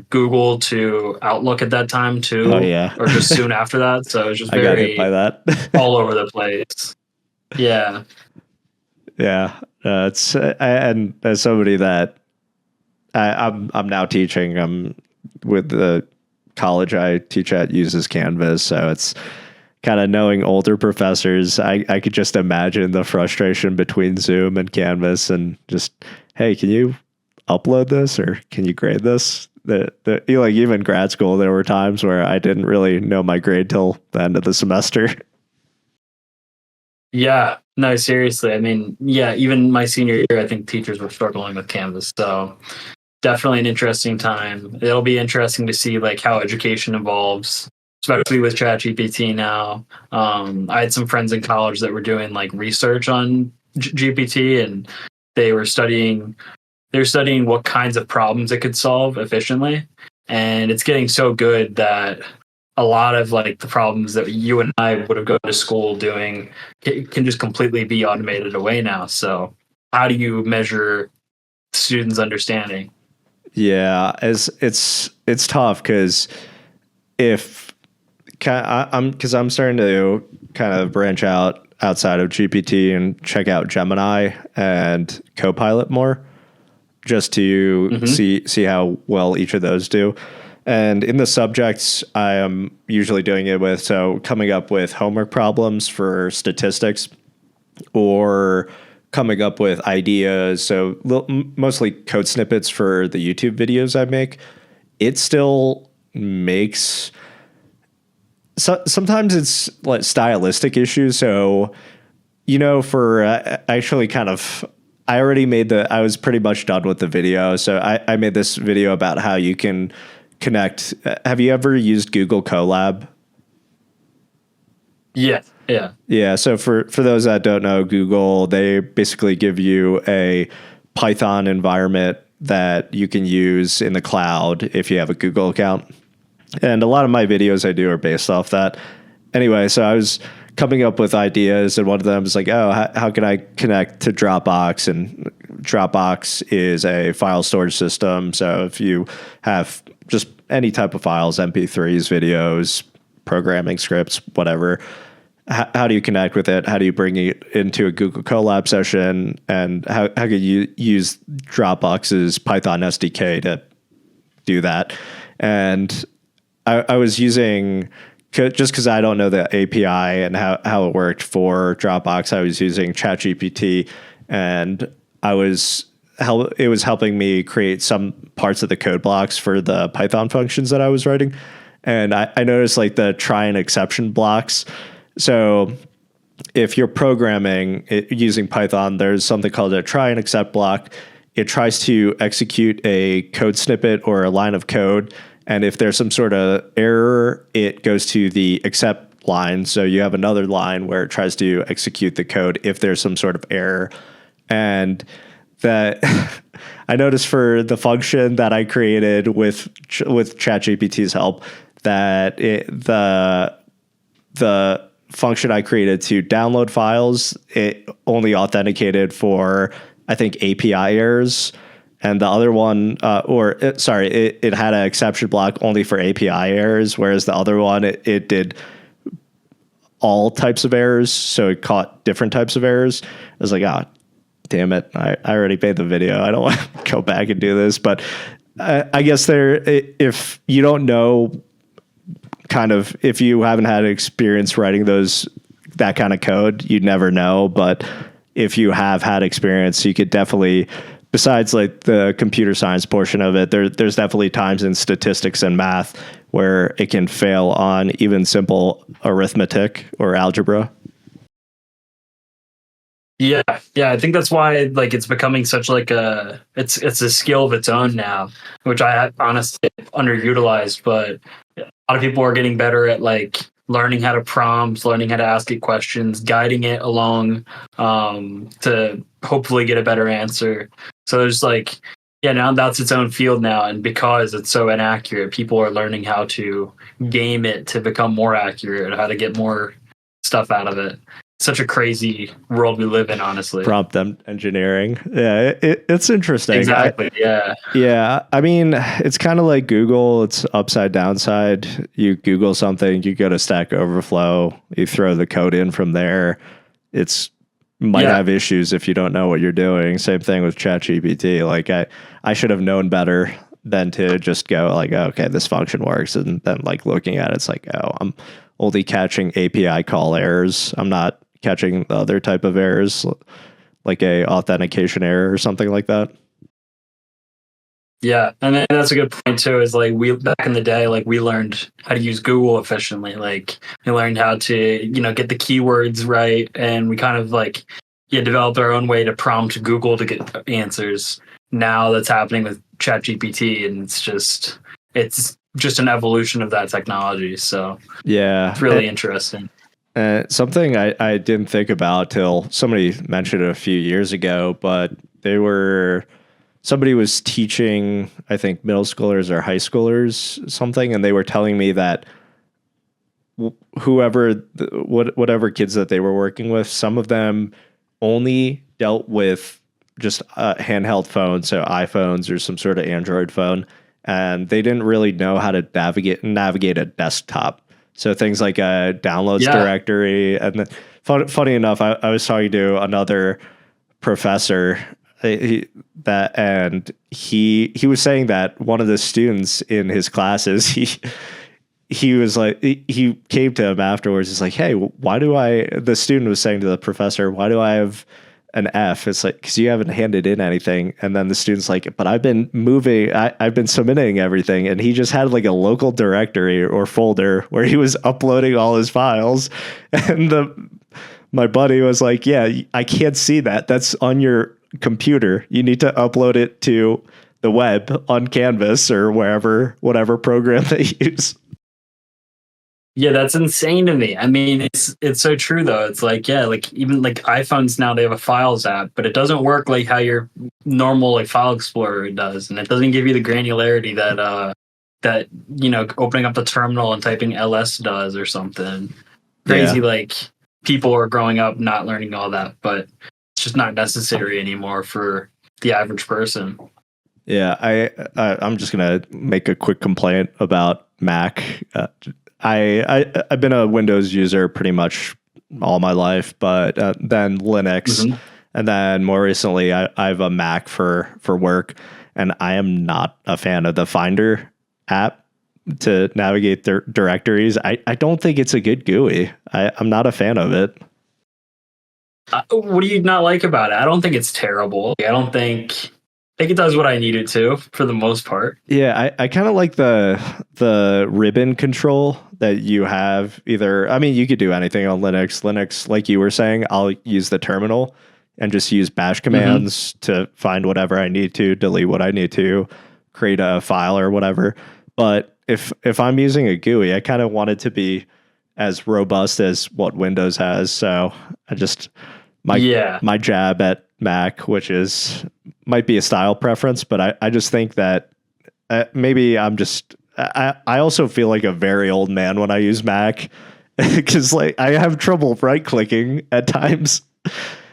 Google to Outlook at that time too. Oh yeah, or just soon after that. So it was just I got hit by that all over the place. Yeah. It's and as somebody that I'm now teaching, with the college I teach at uses Canvas, so it's kind of knowing older professors. I could just imagine the frustration between Zoom and Canvas, and just, hey, can you upload this or can you grade this? Even grad school, there were times where I didn't really know my grade till the end of the semester. Yeah, no, seriously. I mean, yeah, even my senior year, I think teachers were struggling with Canvas. So definitely an interesting time. It'll be interesting to see how education evolves, especially with ChatGPT now. I had some friends in college that were doing research on GPT, and they were studying what kinds of problems it could solve efficiently. And it's getting so good that a lot of like the problems that you and I would have gone to school doing can just completely be automated away now. So how do you measure students' understanding? Yeah, it's tough because if I'm starting to kind of branch out outside of GPT and check out Gemini and Copilot more, just to see how well each of those do. And in the subjects I am usually doing it with, so coming up with homework problems for statistics or coming up with ideas. So mostly code snippets for the YouTube videos I make. It still makes, sometimes it's like stylistic issues. So, for actually kind of, I was pretty much done with the video. So I made this video about how you can connect. Have you ever used Google Colab? Yeah. Yeah. Yeah. So for those that don't know, Google, they basically give you a Python environment that you can use in the cloud if you have a Google account. And a lot of my videos I do are based off that. Anyway, so I was coming up with ideas, and one of them was like, oh, how can I connect to Dropbox? And Dropbox is a file storage system. So if you have just any type of files, MP3s, videos, programming scripts, whatever, how do you connect with it? How do you bring it into a Google Colab session? And how could you use Dropbox's Python SDK to do that? And I was using, just because I don't know the API and how it worked for Dropbox, I was using ChatGPT, and it was helping me create some parts of the code blocks for the Python functions that I was writing. And I noticed like the try and exception blocks. So if you're programming using Python, there's something called a try and except block. It tries to execute a code snippet or a line of code. And if there's some sort of error, it goes to the except line. So you have another line where it tries to execute the code if there's some sort of error. And that I noticed for the function that I created with ChatGPT's help, that the function I created to download files, it only authenticated for, I think, API errors. And the other one, it had an exception block only for API errors, whereas the other one, it did all types of errors. So it caught different types of errors. I was like, damn it. I already made the video. I don't want to go back and do this. But I guess if you don't know, if you haven't had experience writing that kind of code, you'd never know. But if you have had experience, you could definitely, besides like the computer science portion of it, there's definitely times in statistics and math where it can fail on even simple arithmetic or algebra. Yeah, I think that's why like it's becoming such like it's a skill of its own now, which I honestly underutilized. But a lot of people are getting better at like learning how to prompt, learning how to ask it questions, guiding it along to hopefully get a better answer. So there's like, now that's its own field now, and because it's so inaccurate, people are learning how to game it to become more accurate, how to get more stuff out of it. Such a crazy world we live in, honestly. Prompt engineering. Yeah, it's interesting. Exactly. Yeah. I mean, it's kind of like Google. It's upside downside. You Google something, you go to Stack Overflow, you throw the code in from there. Might have issues if you don't know what you're doing. Same thing with ChatGPT. Like I should have known better than to just go like, okay, this function works. And then like looking at it, it's like, I'm only catching API call errors. I'm not catching the other type of errors, like a authentication error or something like that. Yeah, and that's a good point too. Is like we back in the day, like we learned how to use Google efficiently. Like we learned how to get the keywords right, and we kind of like developed our own way to prompt Google to get answers. Now that's happening with ChatGPT, and it's just an evolution of that technology. So it's really interesting. Something I didn't think about till somebody mentioned it a few years ago, but somebody was teaching, I think, middle schoolers or high schoolers something, and they were telling me that whatever kids that they were working with, some of them only dealt with just a handheld phone, so iPhones or some sort of Android phone, and they didn't really know how to navigate a desktop. So things like a downloads directory. And then, funny enough, I was talking to another professor he was saying that one of the students in his classes, he was like, he came to him afterwards. He's like, hey, the student was saying to the professor, why do I have an F? It's like, because you haven't handed in anything. And then the student's like, but I've been I've been submitting everything. And he just had like a local directory or folder where he was uploading all his files. And my buddy was like, yeah, I can't see that. That's on your computer. You need to upload it to the web on Canvas or whatever program they use. Yeah, that's insane to me. I mean, it's so true though. It's like, yeah, like even like iPhones now, they have a Files app, but it doesn't work like how your normal like File Explorer does, and it doesn't give you the granularity that opening up the terminal and typing ls does or something crazy. Like people are growing up not learning all that, but it's just not necessary anymore for the average person. Yeah, I'm just gonna make a quick complaint about Mac. I've been a Windows user pretty much all my life, but then Linux, and then more recently I have a Mac for work, and I am not a fan of the Finder app to navigate their directories. I don't think it's a good GUI. I'm not a fan of it. What do you not like about it? I don't think it's terrible. I think it does what I need it to for the most part. Yeah, I kind of like the ribbon control that you have. You could do anything on Linux. Linux, like you were saying, I'll use the terminal and just use bash commands to find whatever I need to, delete what I need to, create a file or whatever. But if I'm using a GUI, I kind of want it to be as robust as what Windows has. So I just my jab at Mac, which might be a style preference, but I just think that maybe I also feel like a very old man when I use Mac because like I have trouble right clicking at times.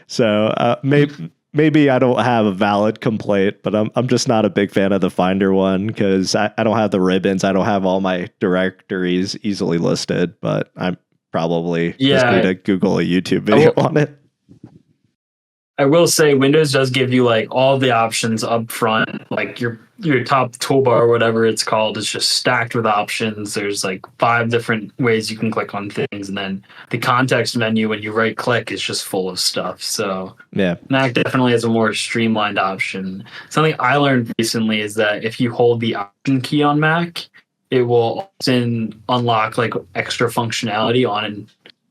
So maybe I don't have a valid complaint, but I'm just not a big fan of the Finder one because I don't have the ribbons. I don't have all my directories easily listed, but I'm probably just need to Google a YouTube video on it. I will say Windows does give you like all the options up front, like your top toolbar or whatever it's called is just stacked with options. There's like 5 different ways you can click on things, and then the context menu when you right click is just full of stuff. So yeah, Mac definitely has a more streamlined option. Something I learned recently is that if you hold the option key on Mac, it will often unlock like extra functionality on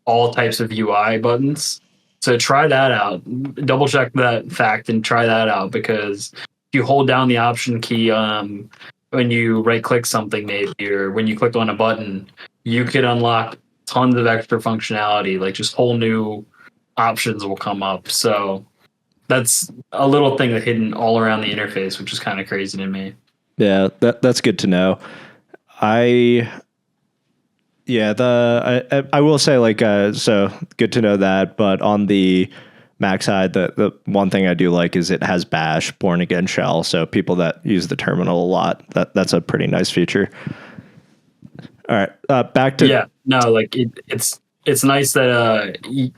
all types of UI buttons. So try that out. Double check that fact and try that out, because if you hold down the option key when you right click something maybe, or when you click on a button, you could unlock tons of extra functionality, like just whole new options will come up. So that's a little thing that's hidden all around the interface, which is kind of crazy to me. Yeah, that's good to know. I will say like so good to know that, but on the Mac side, the one thing I do like is it has Bash, Born Again Shell. So people that use the terminal a lot, that's a pretty nice feature. All right, back to it's nice that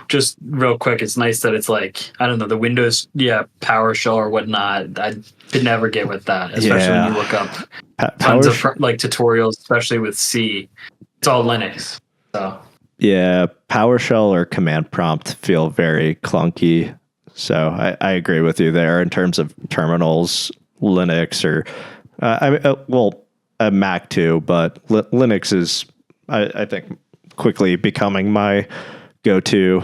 just real quick, it's nice that it's like, I don't know, the Windows PowerShell or whatnot. I could never get with that, especially when you look up tons of like tutorials, especially with C. It's all Linux. So yeah, PowerShell or command prompt feel very clunky. So I agree with you there in terms of terminals, Linux or Mac too, but Linux is I think quickly becoming my go-to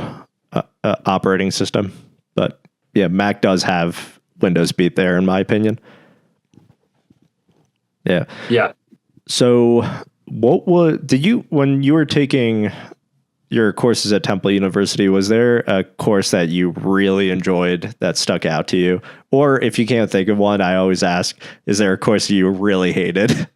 operating system. But yeah, Mac does have Windows beat there in my opinion. Yeah. Yeah. So when you were taking your courses at Temple University, was there a course that you really enjoyed that stuck out to you? Or if you can't think of one, I always ask, is there a course you really hated?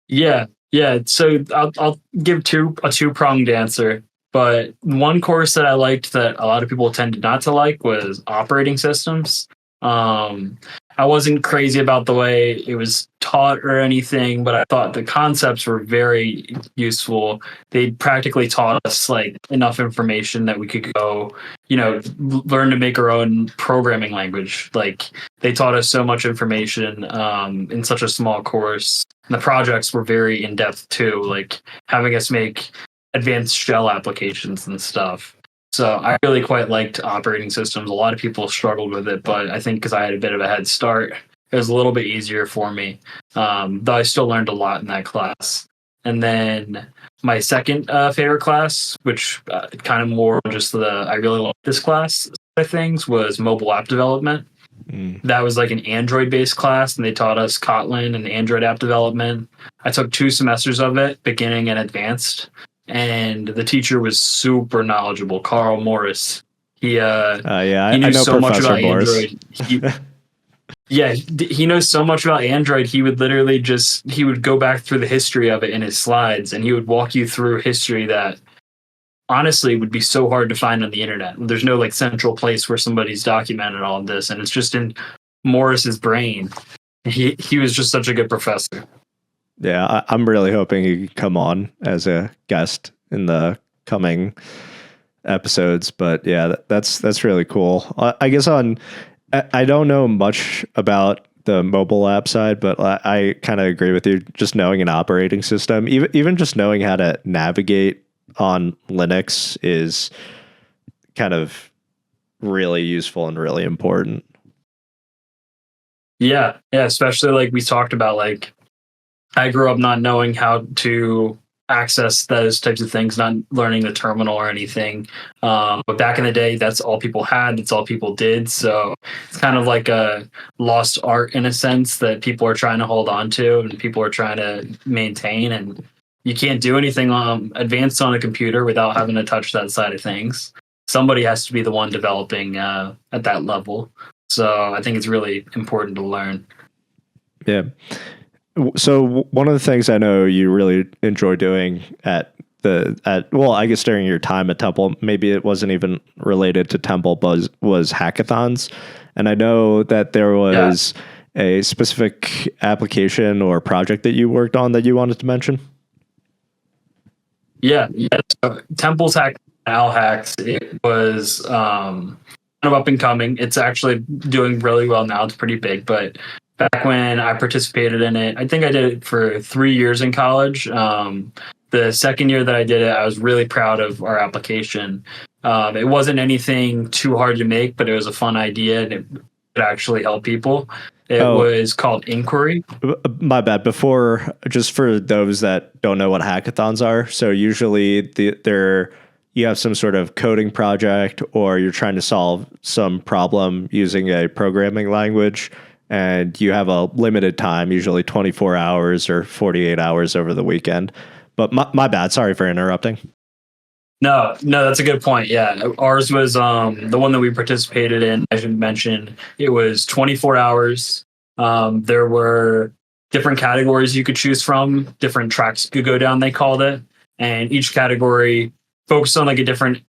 Yeah. Yeah, so I'll give a two-pronged answer. But one course that I liked that a lot of people tended not to like was operating systems. Um, I wasn't crazy about the way it was taught or anything, but I thought the concepts were very useful. They practically taught us like enough information that we could go, learn to make our own programming language. Like they taught us so much information in such a small course. And the projects were very in depth too, like having us make advanced shell applications and stuff. So I really quite liked operating systems. A lot of people struggled with it, but I think because I had a bit of a head start, it was a little bit easier for me. Though I still learned a lot in that class. And then my second favorite class, which kind of more just I really loved this class of things, was mobile app development. That was like an Android-based class, and they taught us Kotlin and Android app development. I took 2 semesters of it, beginning and advanced, and the teacher was super knowledgeable. Carl Morris. He knew I know so much Professor about Morris. Android. He knows so much about Android. He would literally he would go back through the history of it in his slides, and he would walk you through history that honestly would be so hard to find on the internet. There's no like central place where somebody's documented all of this, and it's just in Morris's brain. He was just such a good professor. Yeah, I'm really hoping he can come on as a guest in the coming episodes. But yeah, that's really cool. I guess I don't know much about the mobile app side, but I kind of agree with you. Just knowing an operating system, even just knowing how to navigate on Linux is kind of really useful and really important. Yeah, especially like we talked about, like I grew up not knowing how to access those types of things, not learning the terminal or anything. But back in the day, that's all people had. That's all people did. So it's kind of like a lost art in a sense that people are trying to hold on to and people are trying to maintain. And you can't do anything advanced on a computer without having to touch that side of things. Somebody has to be the one developing at that level. So I think it's really important to learn. Yeah. So one of the things I know you really enjoy doing I guess during your time at Temple, maybe it wasn't even related to Temple, but was hackathons. And I know that there was a specific application or project that you worked on that you wanted to mention. Yeah. So Temple's Hack Al Hacks, it was kind of up and coming. It's actually doing really well now. It's pretty big, but back when I participated in it, I think I did it for 3 years in college. The second year that I did it, I was really proud of our application. It wasn't anything too hard to make, but it was a fun idea and it could actually help people. It was called Inquiry. My bad. Before, just for those that don't know what hackathons are, so usually you have some sort of coding project or you're trying to solve some problem using a programming language, and you have a limited time, usually 24 hours or 48 hours over the weekend. But my bad. Sorry for interrupting. No, that's a good point. Yeah, ours was the one that we participated in. I should mention it was 24 hours. There were different categories you could choose from, different tracks you could go down, they called it. And each category focused on like a different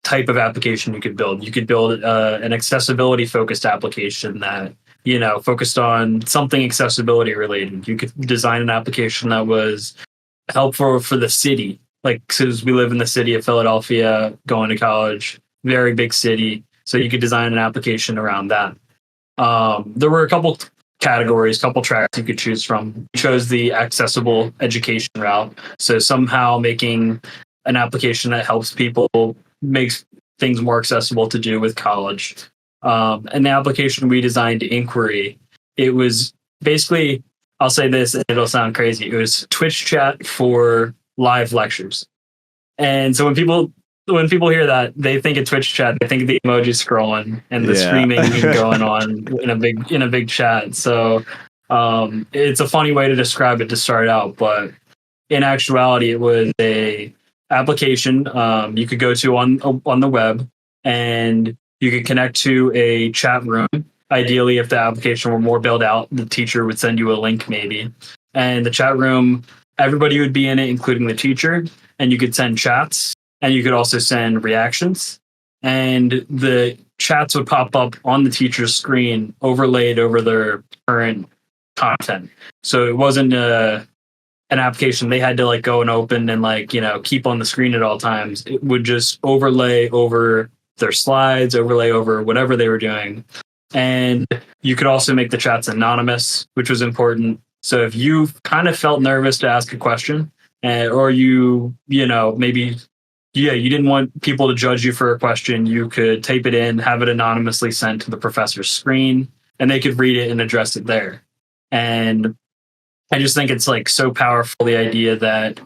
type of application you could build. You could build an accessibility focused application that, focused on something accessibility related. You could design an application that was helpful for the city. Like, because we live in the city of Philadelphia, going to college, very big city. So you could design an application around that. There were a couple categories, couple tracks you could choose from. We chose the accessible education route. So somehow making an application that helps people, makes things more accessible to do with college. And the application we designed, Inquiry, it was basically, I'll say this, and it'll sound crazy. It was Twitch chat for live lectures. And so when people hear that, they think of Twitch chat, they think of the emoji scrolling and the screaming going on in a big chat. So it's a funny way to describe it to start out, but in actuality, it was a application you could go to on the web, and you could connect to a chat room. Ideally, if the application were more built out, the teacher would send you a link maybe. And the chat room everybody would be in it, including the teacher, and you could send chats, and you could also send reactions, and the chats would pop up on the teacher's screen, overlaid over their current content. So it wasn't an application they had to like go and open and like, keep on the screen at all times. It would just overlay over their slides, overlay over whatever they were doing. And you could also make the chats anonymous, which was important. So if you kind of felt nervous to ask a question, or maybe you didn't want people to judge you for a question, you could type it in, have it anonymously sent to the professor's screen, and they could read it and address it there. And I just think it's like so powerful, the idea that,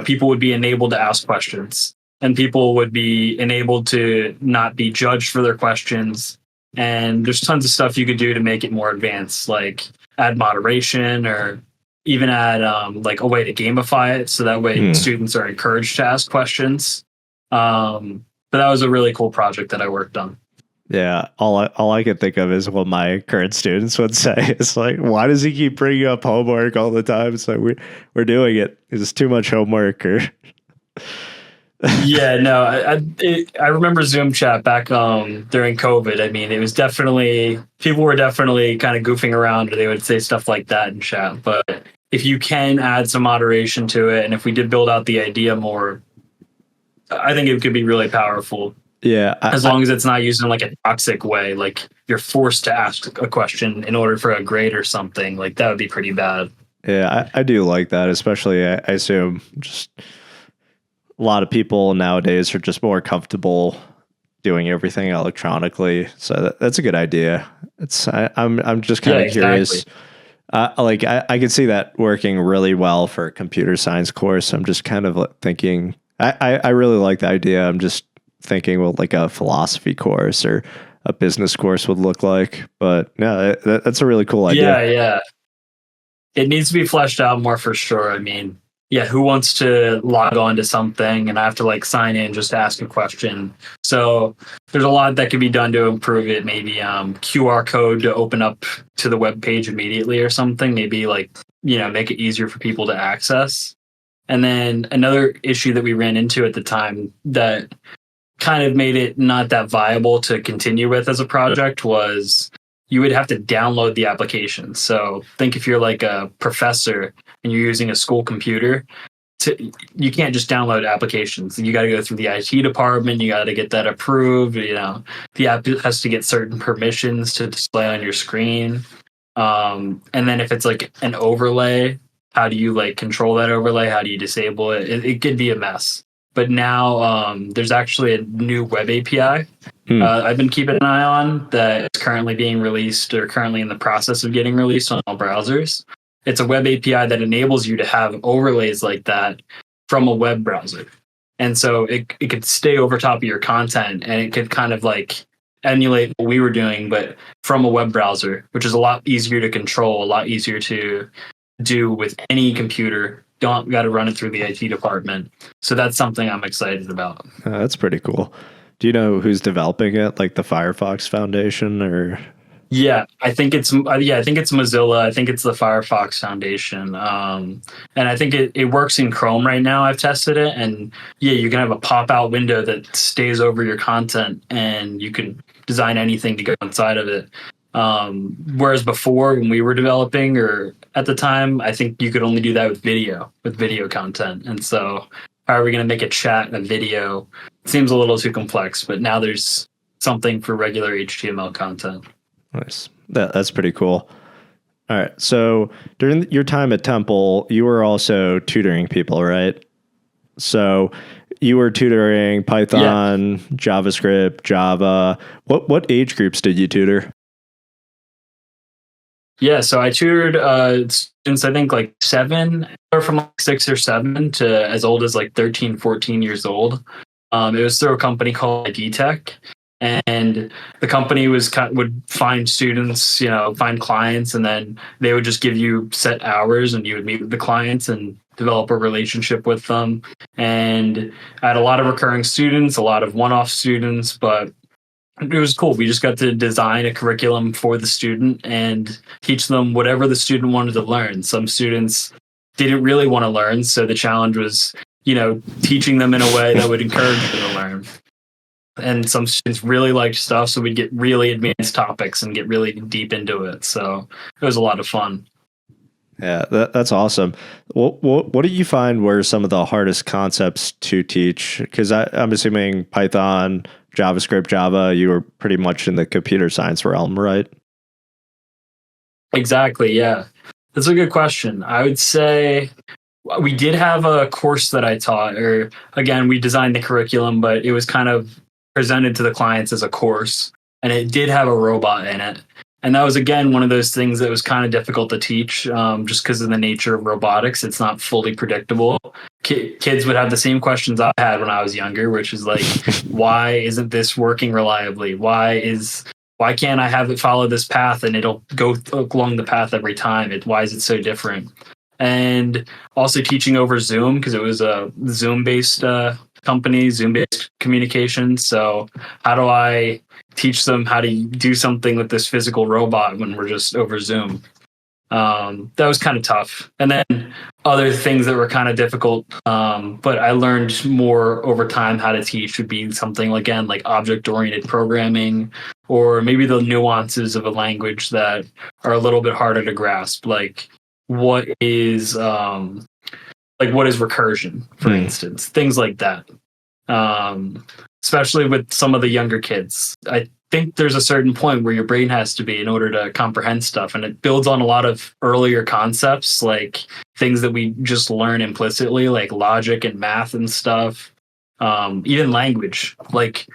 people would be enabled to ask questions, and people would be enabled to not be judged for their questions. And there's tons of stuff you could do to make it more advanced, like add moderation, or even add like a way to gamify it. So that way students are encouraged to ask questions. But that was a really cool project that I worked on. Yeah, all I can think of is what my current students would say. It's like, why does he keep bringing up homework all the time? It's like, we're doing it. It's too much homework. Or yeah, no, I remember Zoom chat back during COVID. I mean, it was definitely, people were definitely kind of goofing around, or they would say stuff like that in chat. But if you can add some moderation to it, and if we did build out the idea more, I think it could be really powerful. Yeah. As long as it's not used in like a toxic way, like you're forced to ask a question in order for a grade or something, like that would be pretty bad. Yeah, I do like that, especially I assume just a lot of people nowadays are just more comfortable doing everything electronically. So that's a good idea. I'm just kind of curious. Like I could see that working really well for a computer science course. I'm just kind of thinking, I really like the idea. I'm just thinking what like a philosophy course or a business course would look like. But no, that's a really cool idea. Yeah. It needs to be fleshed out more for sure. I mean, yeah, who wants to log on to something and I have to like sign in just to ask a question? So there's a lot that can be done to improve it. Maybe QR code to open up to the web page immediately or something. Maybe like, make it easier for people to access. And then another issue that we ran into at the time that kind of made it not that viable to continue with as a project was you would have to download the application. So think if you're like a professor and you're using a school computer, you can't just download applications. You got to go through the IT department. You got to get that approved. The app has to get certain permissions to display on your screen. And then if it's like an overlay, how do you like control that overlay? How do you disable it? It could be a mess. But now there's actually a new web API I've been keeping an eye on that is currently being released or currently in the process of getting released on all browsers. It's a web API that enables you to have overlays like that from a web browser. And so it could stay over top of your content, and it could kind of like emulate what we were doing, but from a web browser, which is a lot easier to control, a lot easier to do with any computer. Don't got to run it through the IT department. So that's something I'm excited about. That's pretty cool. Do you know who's developing it? Like the Firefox Foundation or? Yeah, I think it's Mozilla. I think it's the Firefox Foundation. And I think it works in Chrome right now. I've tested it, and yeah, you can have a pop-out window that stays over your content, and you can design anything to go inside of it. Whereas before, when we were developing, or at the time, I think you could only do that with video content. And so how are we going to make a chat a video? It seems a little too complex, but now there's something for regular HTML content. Nice. That's pretty cool. All right. So during your time at Temple, you were also tutoring people, right? So you were tutoring Python, JavaScript, Java. What age groups did you tutor? Yeah, so I tutored students, I think like 7, or from like 6 or 7 to as old as like 13, 14 years old. It was through a company called ID Tech. And the company would find students, find clients, and then they would just give you set hours, and you would meet with the clients and develop a relationship with them. And I had a lot of recurring students, a lot of one-off students, but it was cool. We just got to design a curriculum for the student and teach them whatever the student wanted to learn. Some students didn't really want to learn. So the challenge was, teaching them in a way that would encourage them to learn. And some students really liked stuff, so we'd get really advanced topics and get really deep into it. So it was a lot of fun. Yeah, that's awesome. What do you find were some of the hardest concepts to teach? Because I'm assuming Python, JavaScript, Java, you were pretty much in the computer science realm, right? Exactly, yeah. That's a good question. I would say we did have a course that I taught, or again, we designed the curriculum, but it was kind of presented to the clients as a course, and it did have a robot in it. And that was, again, one of those things that was kind of difficult to teach, just because of the nature of robotics. It's not fully predictable. Kids would have the same questions I had when I was younger, which is like, why isn't this working reliably? Why can't I have it follow this path and it'll go along the path every time? Why is it so different? And also teaching over Zoom, because it was a Zoom-based company, Zoom-based communication. So how do I teach them how to do something with this physical robot when we're just over Zoom? That was kind of tough. And then other things that were kind of difficult, but I learned more over time how to teach would be something, again, like object-oriented programming, or maybe the nuances of a language that are a little bit harder to grasp, like what is recursion, for instance, things like that. Especially with some of the younger kids, I think there's a certain point where your brain has to be in order to comprehend stuff, and it builds on a lot of earlier concepts, like things that we just learn implicitly, like logic and math and stuff. Even language, like,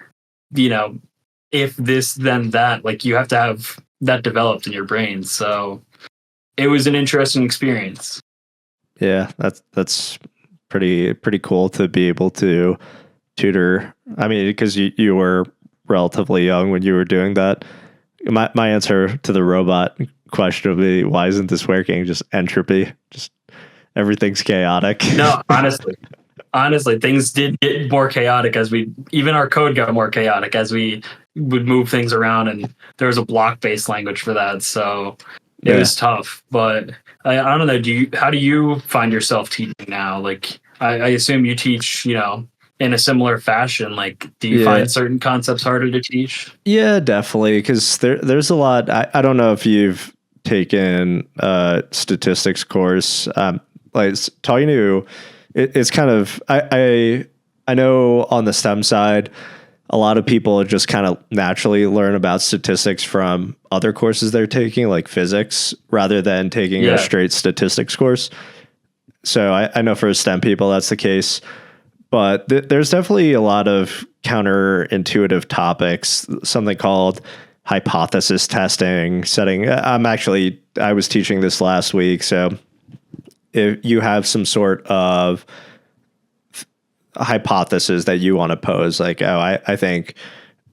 if this then that, like, you have to have that developed in your brain. So it was an interesting experience. Yeah, that's pretty cool to be able to tutor. I mean, because you were relatively young when you were doing that. My answer to the robot question would be, why isn't this working? Just entropy. Just everything's chaotic. No, honestly, things did get more chaotic even our code got more chaotic as we would move things around, and there was a block-based language for that. So it was tough, but I don't know. How do you find yourself teaching now? Like, I assume you teach, in a similar fashion. Like, do you find certain concepts harder to teach? Yeah, definitely. Because there's a lot. I don't know if you've taken a statistics course. Like talking to, it's kind of, I know on the STEM side, a lot of people just kind of naturally learn about statistics from other courses they're taking, like physics, rather than taking a straight statistics course. So I know for STEM people, that's the case. But there's definitely a lot of counterintuitive topics, something called hypothesis testing, setting. I was teaching this last week. So if you have some sort of hypothesis that you want to pose, like, I think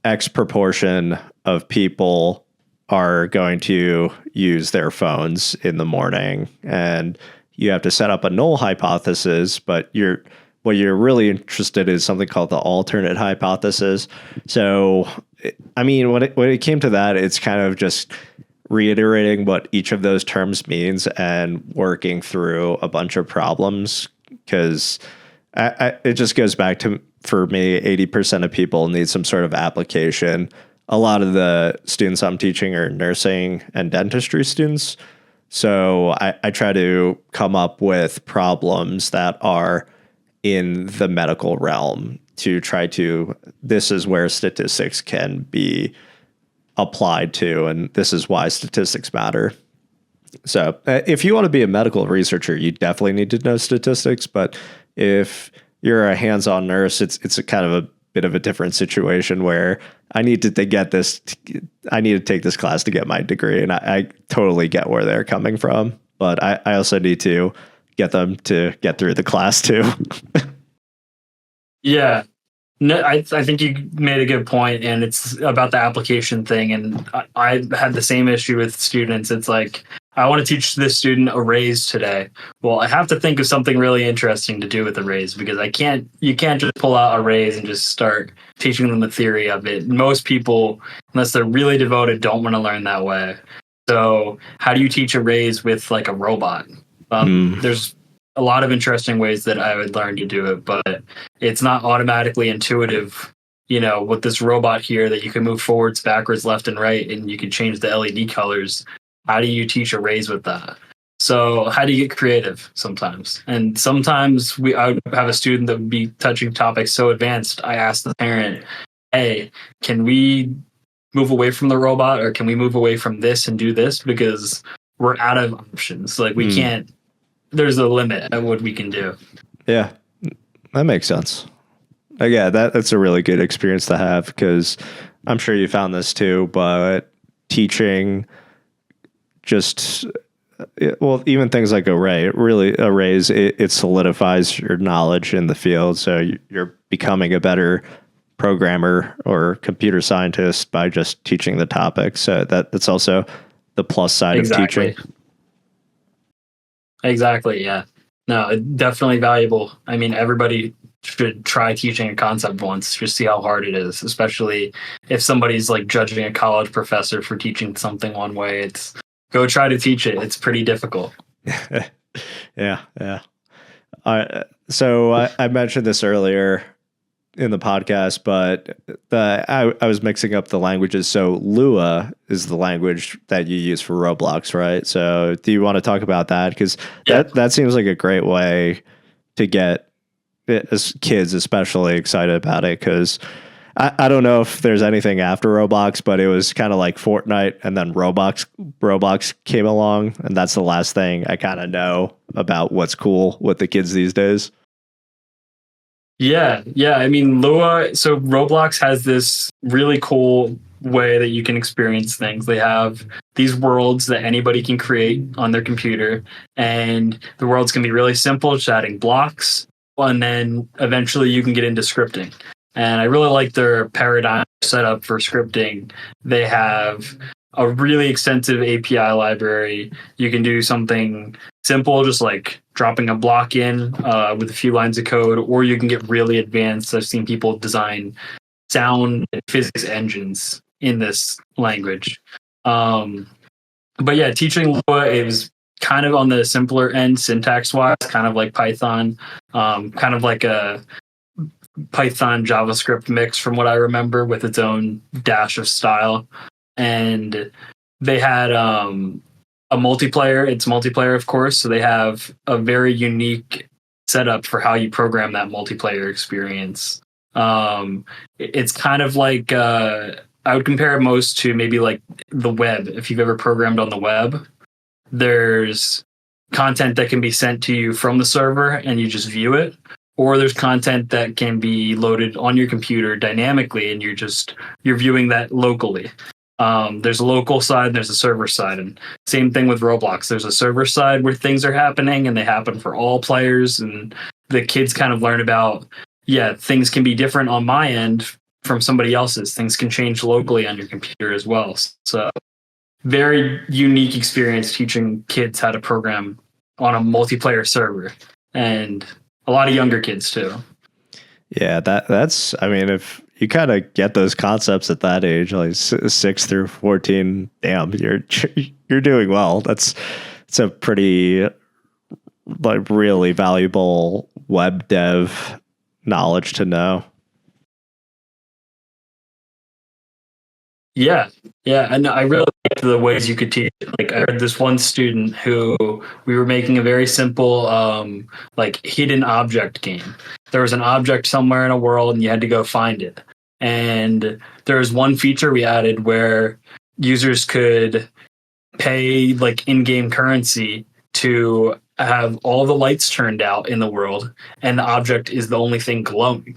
X proportion of people are going to use their phones in the morning, and you have to set up a null hypothesis, but what you're really interested in is something called the alternate hypothesis. So, I mean, when it came to that, it's kind of just reiterating what each of those terms means and working through a bunch of problems, because it just goes back to, for me, 80% of people need some sort of application. A lot of the students I'm teaching are nursing and dentistry students. So I try to come up with problems that are in the medical realm to try to, this is where statistics can be applied to, and this is why statistics matter. So if you want to be a medical researcher, you definitely need to know statistics. But if you're a hands-on nurse, it's a kind of a bit of a different situation where I need to take this class to get my degree. And I totally get where they're coming from, but I also need to get them to get through the class too. Yeah. No, I think you made a good point, and it's about the application thing. And I had the same issue with students. It's like, I want to teach this student arrays today. Well, I have to think of something really interesting to do with arrays, because you can't just pull out arrays and just start teaching them the theory of it. Most people, unless they're really devoted, don't want to learn that way. So how do you teach arrays with like a robot? There's a lot of interesting ways that I would learn to do it, but it's not automatically intuitive. With this robot here that you can move forwards, backwards, left, and right, and you can change the LED colors. How do you teach arrays with that? So how do you get creative sometimes? And sometimes I would have a student that would be touching topics so advanced. I asked the parent, hey, can we move away from the robot, or can we move away from this and do this? Because we're out of options. Like we can't, there's a limit at what we can do. Yeah, that makes sense. Yeah, that's a really good experience to have, because I'm sure you found this too, but teaching just, well, even things like arrays, it solidifies your knowledge in the field. So you're becoming a better programmer or computer scientist by just teaching the topic. So that's also the plus side of teaching. Exactly. Yeah. No, definitely valuable. I mean, everybody should try teaching a concept once, just see how hard it is, especially if somebody's like judging a college professor for teaching something one way. It's go try to teach it. It's pretty difficult. Yeah. So I mentioned this earlier in the podcast, but I was mixing up the languages. So Lua is the language that you use for Roblox, right? So do you want to talk about that? Because that seems like a great way to get kids especially excited about it, because I don't know if there's anything after Roblox, but it was kind of like Fortnite, and then Roblox came along, and that's the last thing I kind of know about what's cool with the kids these days. Yeah. I mean, Lua, so Roblox has this really cool way that you can experience things. They have these worlds that anybody can create on their computer, and the worlds can be really simple, just adding blocks, and then eventually you can get into scripting. And I really like their paradigm set up for scripting. They have a really extensive API library. You can do something simple, just like dropping a block in with a few lines of code, or you can get really advanced. I've seen people design sound and physics engines in this language. But yeah, teaching Lua, it was kind of on the simpler end syntax-wise, kind of like Python, kind of like a Python JavaScript mix from what I remember, with its own dash of style. And they had a multiplayer. It's multiplayer, of course, so they have a very unique setup for how you program that multiplayer experience. It's kind of like I would compare it most to maybe like the web. If you've ever programmed on the web, there's content that can be sent to you from the server and you just view it, or there's content that can be loaded on your computer dynamically and you're viewing that locally. There's a local side and there's a server side, and same thing with Roblox. There's a server side where things are happening and they happen for all players, and the kids kind of learn about, things can be different on my end from somebody else's. Things can change locally on your computer as well. So very unique experience teaching kids how to program on a multiplayer server, and a lot of younger kids too. Yeah, that's, I mean, if you kind of get those concepts at that age, like 6 through 14, damn, you're doing well. It's a pretty like really valuable web dev knowledge to know. Yeah, and I really liked the ways you could teach. Like I heard this one student who we were making a very simple like hidden object game. There was an object somewhere in a world and you had to go find it. And there was one feature we added where users could pay like in-game currency to have all the lights turned out in the world, and the object is the only thing glowing.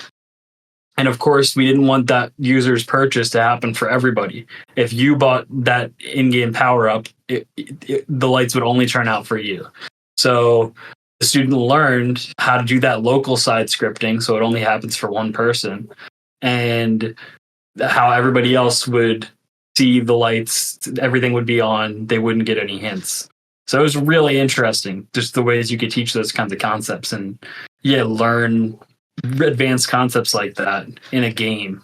And of course, we didn't want that user's purchase to happen for everybody. If you bought that in-game power-up, the lights would only turn out for you. So the student learned how to do that local side scripting, so it only happens for one person, and how everybody else would see the lights, everything would be on, they wouldn't get any hints. So it was really interesting, just the ways you could teach those kinds of concepts and learn advanced concepts like that in a game.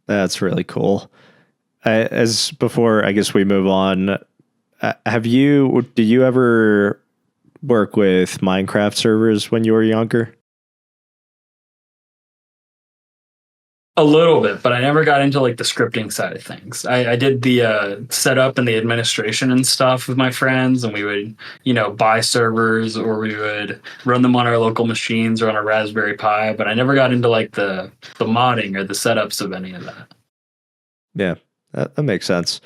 That's really cool. As before, I guess we move on. Do you ever work with Minecraft servers when you were younger? A little bit, but I never got into like the scripting side of things. I did the setup and the administration and stuff with my friends, and we would, buy servers, or we would run them on our local machines or on a Raspberry Pi. But I never got into like the modding or the setups of any of that. Yeah, that makes sense.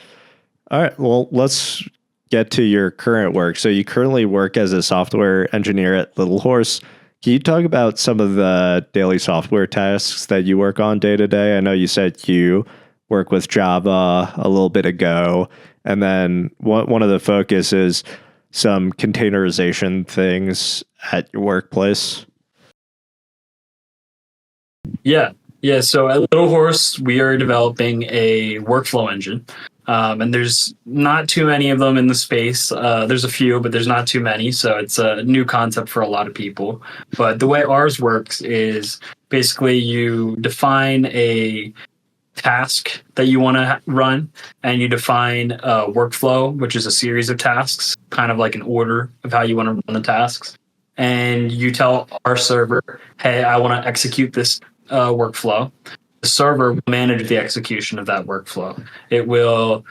All right, well, let's get to your current work. So you currently work as a software engineer at Little Horse. Can you talk about some of the daily software tasks that you work on day to day? I know you said you work with Java, a little bit of Go, and then one of the focus is some containerization things at your workplace. Yeah. So at Little Horse, we are developing a workflow engine. And there's not too many of them in the space. There's a few, but there's not too many. So it's a new concept for a lot of people. But the way ours works is basically you define a task that you want to run, and you define a workflow, which is a series of tasks, kind of like an order of how you want to run the tasks. And you tell our server, hey, I want to execute this workflow. The server will manage the execution of that workflow. It will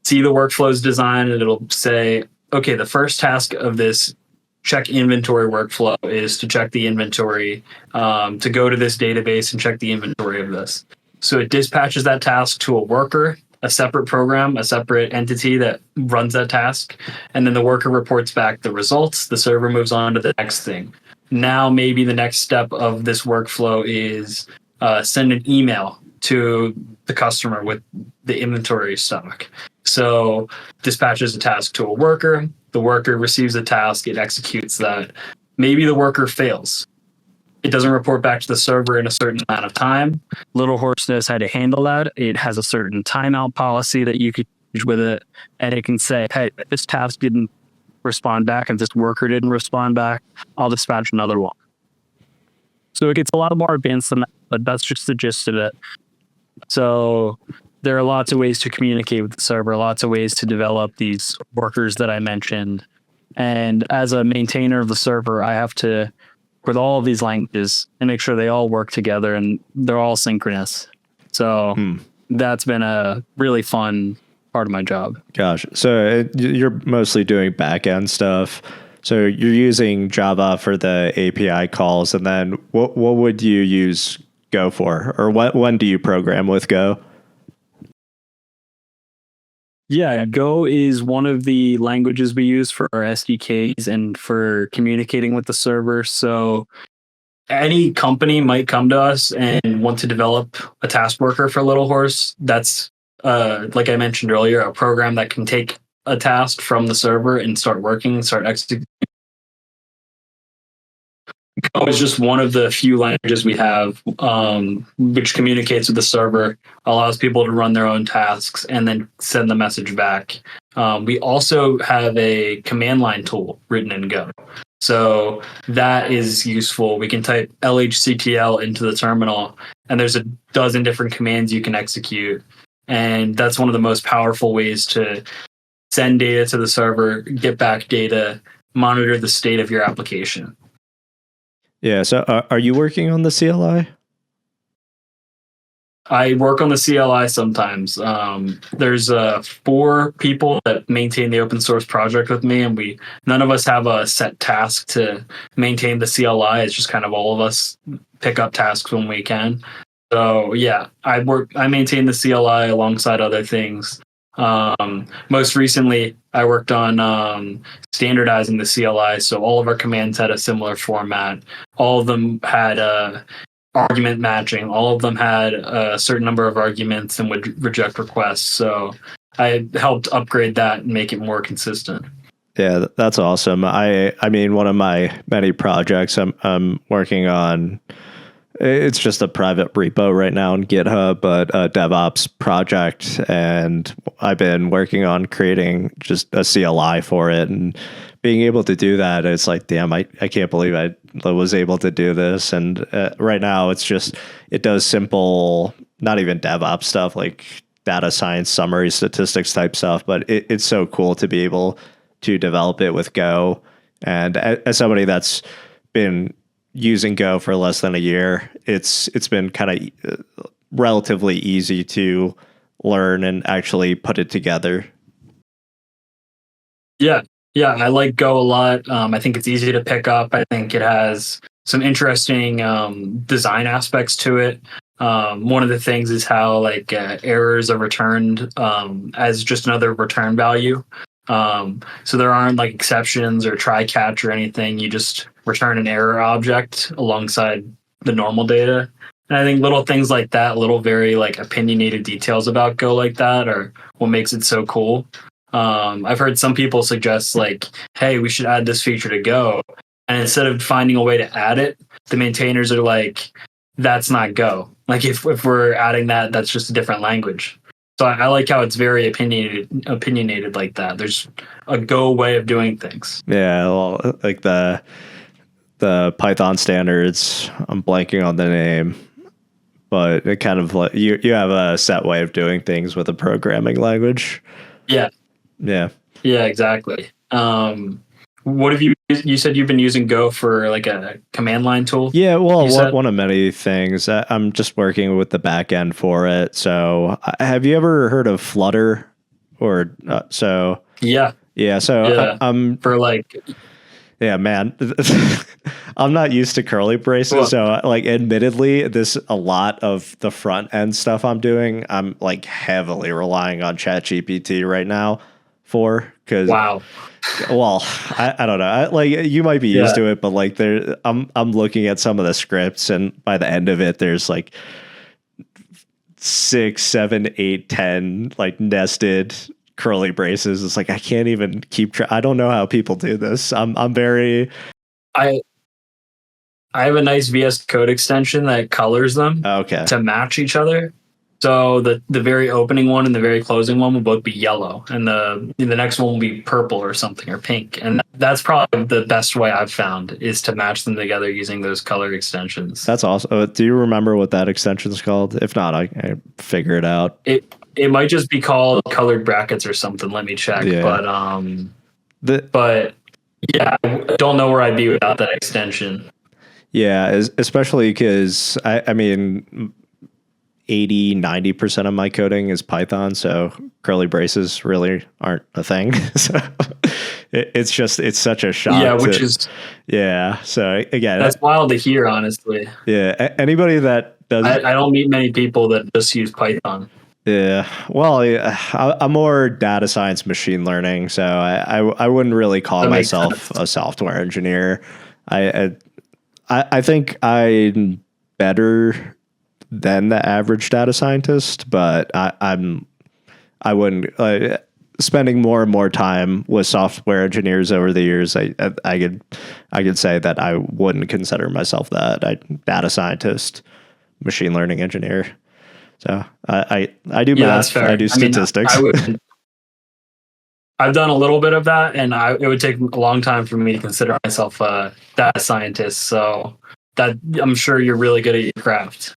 see the workflow's design, and it'll say, okay, the first task of this check inventory workflow is to check the inventory, to go to this database and check the inventory of this. So it dispatches that task to a worker, a separate program, a separate entity that runs that task. And then the worker reports back the results. The server moves on to the next thing. Now, maybe the next step of this workflow is send an email to the customer with the inventory stock. So dispatches a task to a worker. The worker receives a task. It executes that. Maybe the worker fails. It doesn't report back to the server in a certain amount of time. Little Horse knows how to handle that. It has a certain timeout policy that you could use with it. And it can say, hey, this task didn't respond back, and this worker didn't respond back, I'll dispatch another one. So it gets a lot more advanced than that, but that's just the gist of it. So there are lots of ways to communicate with the server, lots of ways to develop these workers that I mentioned. And as a maintainer of the server, I have to, with all of these languages, and make sure they all work together and they're all synchronous. So that's been a really fun part of my job. Gosh. So you're mostly doing back-end stuff. So you're using Java for the API calls, and then what would you use Go for? Or when do you program with Go? Yeah, Go is one of the languages we use for our SDKs and for communicating with the server. So any company might come to us and want to develop a task worker for Little Horse. That's, like I mentioned earlier, a program that can take a task from the server and start working, start executing. Go is just one of the few languages we have, which communicates with the server, allows people to run their own tasks, and then send the message back. We also have a command line tool written in Go. So that is useful. We can type LHCTL into the terminal, and there's a dozen different commands you can execute. And that's one of the most powerful ways to send data to the server, get back data, monitor the state of your application. Yeah. So are you working on the CLI? I work on the CLI sometimes. There's 4 people that maintain the open source project with me, and none of us have a set task to maintain the CLI. It's just kind of all of us pick up tasks when we can. So yeah, I maintain the CLI alongside other things. Most recently, I worked on standardizing the CLI, so all of our commands had a similar format. All of them had argument matching. All of them had a certain number of arguments and would reject requests. So I helped upgrade that and make it more consistent. Yeah, that's awesome. I mean, one of my many projects I'm working on, it's just a private repo right now on GitHub, but a DevOps project. And I've been working on creating just a CLI for it, and being able to do that. It's like, damn, I can't believe I was able to do this. And right now it does simple, not even DevOps stuff, like data science, summary, statistics type stuff. But it's so cool to be able to develop it with Go And as somebody that's been using Go for less than a year, it's been kind of relatively easy to learn and actually put it together. Yeah, yeah, I like Go a lot. I think it's easy to pick up. I think it has some interesting design aspects to it. One of the things is how like errors are returned as just another return value. So there aren't like exceptions or try catch or anything. You just return an error object alongside the normal data. And I think little things like that, little very like opinionated details about Go like that are what makes it so cool. I've heard some people suggest like, hey, we should add this feature to Go. And instead of finding a way to add it, the maintainers are like, that's not Go. Like if we're adding that, that's just a different language. So I like how it's very opinionated like that. There's a Go way of doing things. Yeah, well, like the Python standards, I'm blanking on the name, but it kind of like you have a set way of doing things with a programming language. Yeah. Yeah. Yeah, exactly. What have you said you've been using Go for like a command line tool? Yeah, well, one of many things. I'm just working with the back end for it. So have you ever heard of Flutter or so? Yeah. Yeah. So yeah. I'm for like, yeah, man, I'm not used to curly braces. Well, so like, admittedly, a lot of the front end stuff I'm doing, I'm like heavily relying on ChatGPT right now because wow. Well, I don't know. Like you might be used to it, but like I'm looking at some of the scripts, and by the end of it, there's like 6, 7, 8, 10 like nested curly braces. It's like I can't even keep track. I don't know how people do this. I'm very. I have a nice VS Code extension that colors them to match each other. So the very opening one and the very closing one will both be yellow, and the next one will be purple or something or pink. And that's probably the best way I've found is to match them together using those color extensions. That's awesome. Do you remember what that extension is called? If not, I figure it out. It might just be called colored brackets or something. Let me check. Yeah. But yeah, I don't know where I'd be without that extension. Yeah, especially because I mean 80-90% of my coding is Python, so curly braces really aren't a thing. So it's such a shock. Yeah, which is so again, that's wild to hear, honestly. Yeah, anybody that does, I don't meet many people that just use Python. Yeah, well, I'm more data science, machine learning, so I wouldn't really call myself a software engineer. I think I'm better than the average data scientist, but I wouldn't spending more and more time with software engineers over the years. I could say that I wouldn't consider myself that data scientist, machine learning engineer. So I do math, I do statistics. I've done a little bit of that, and it would take a long time for me to consider myself a data scientist. So that I'm sure you're really good at your craft.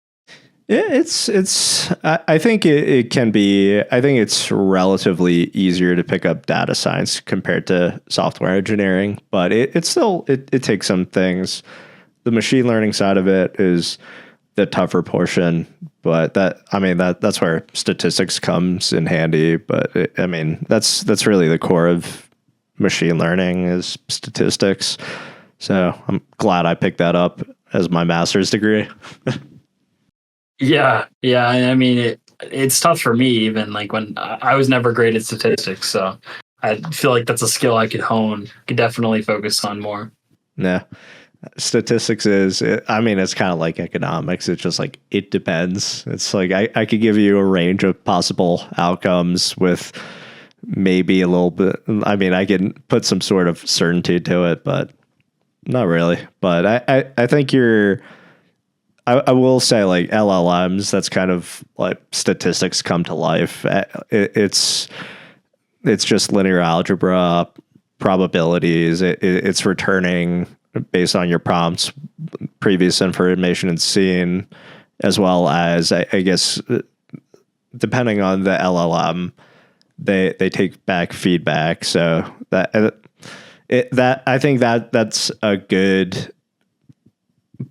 Yeah, I think it can be. I think it's relatively easier to pick up data science compared to software engineering, but it still takes some things. The machine learning side of it is the tougher portion, but that's where statistics comes in handy. But that's really the core of machine learning is statistics. So I'm glad I picked that up as my master's degree. Yeah. I mean, it's tough for me, even like when I was never great at statistics. So I feel like that's a skill I could hone, could definitely focus on more. Yeah. Statistics it's kind of like economics. It's just like, it depends. It's like, I could give you a range of possible outcomes with maybe a little bit. I mean, I can put some sort of certainty to it, but not really. But I think I will say like LLMs, that's kind of like statistics come to life. It's just linear algebra, probabilities. It's returning based on your prompts, previous information and seen, as well as I guess depending on the LLM, they take back feedback. So that I think that's a good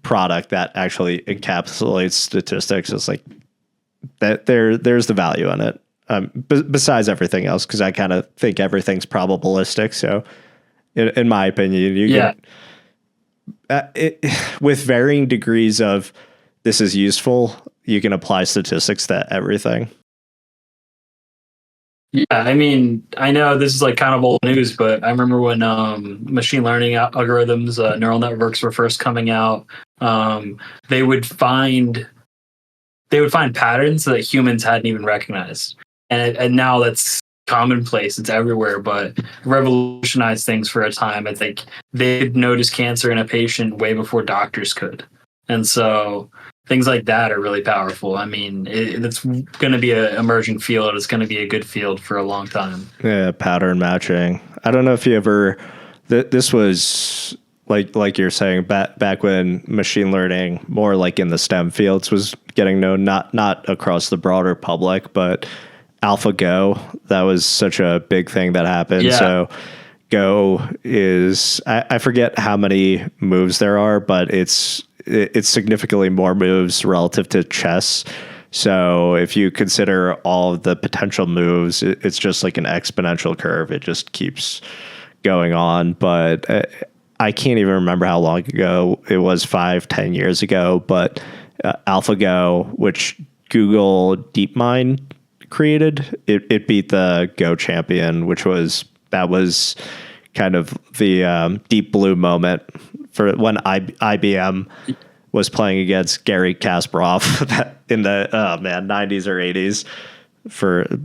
product that actually encapsulates statistics. It's like that there's the value in it. Besides everything else, because I kind of think everything's probabilistic. So, in my opinion, you can, with varying degrees of this is useful, you can apply statistics to everything. Yeah, I mean, I know this is like kind of old news, but I remember when machine learning algorithms, neural networks were first coming out. They would find patterns that humans hadn't even recognized, and now that's commonplace. It's everywhere, but revolutionized things for a time. I think they could notice cancer in a patient way before doctors could, and so things like that are really powerful. I mean, it's going to be an emerging field. It's going to be a good field for a long time. Yeah, pattern matching. I don't know if you ever. This was like you're saying back when machine learning, more like in the STEM fields, was getting known, not across the broader public, but AlphaGo. That was such a big thing that happened. Yeah. So Go is I forget how many moves there are, but it's significantly more moves relative to chess. So if you consider all of the potential moves, it's just like an exponential curve. It just keeps going on. But I can't even remember how long ago it was, 5-10 years ago. But AlphaGo, which Google DeepMind created, it beat the Go champion, that was kind of the deep blue moment for when IBM was playing against Garry Kasparov in the 90s or 80s.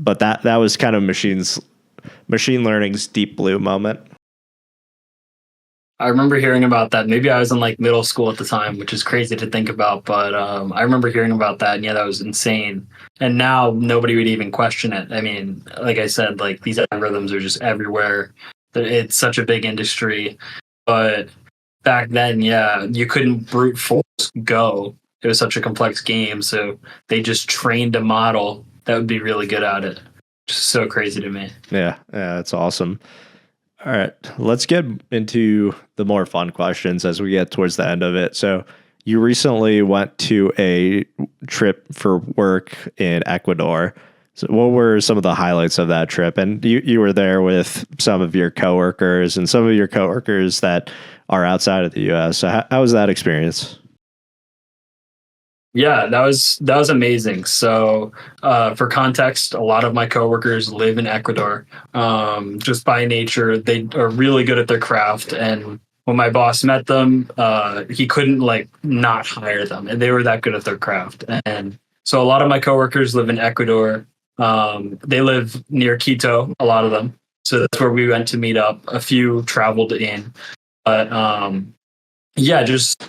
But that was kind of machine learning's deep blue moment. I remember hearing about that. Maybe I was in like middle school at the time, which is crazy to think about. But I remember hearing about that, and yeah, that was insane. And now nobody would even question it. I mean, like I said, like these algorithms are just everywhere. It's such a big industry. But back then, yeah, you couldn't brute force Go. It was such a complex game, so they just trained a model that would be really good at it. Just so crazy to me. Yeah, it's awesome. All right, let's get into the more fun questions as we get towards the end of it. So you recently went to a trip for work in Ecuador. So what were some of the highlights of that trip? And you were there with some of your coworkers and some of your coworkers that are outside of the US. So how was that experience? Yeah, that was amazing. So, for context, a lot of my coworkers live in Ecuador. Just by nature, they are really good at their craft. And when my boss met them, he couldn't like not hire them, and they were that good at their craft. And so, a lot of my coworkers live in Ecuador. They live near Quito, a lot of them. So that's where we went to meet up. A few traveled in, but yeah, just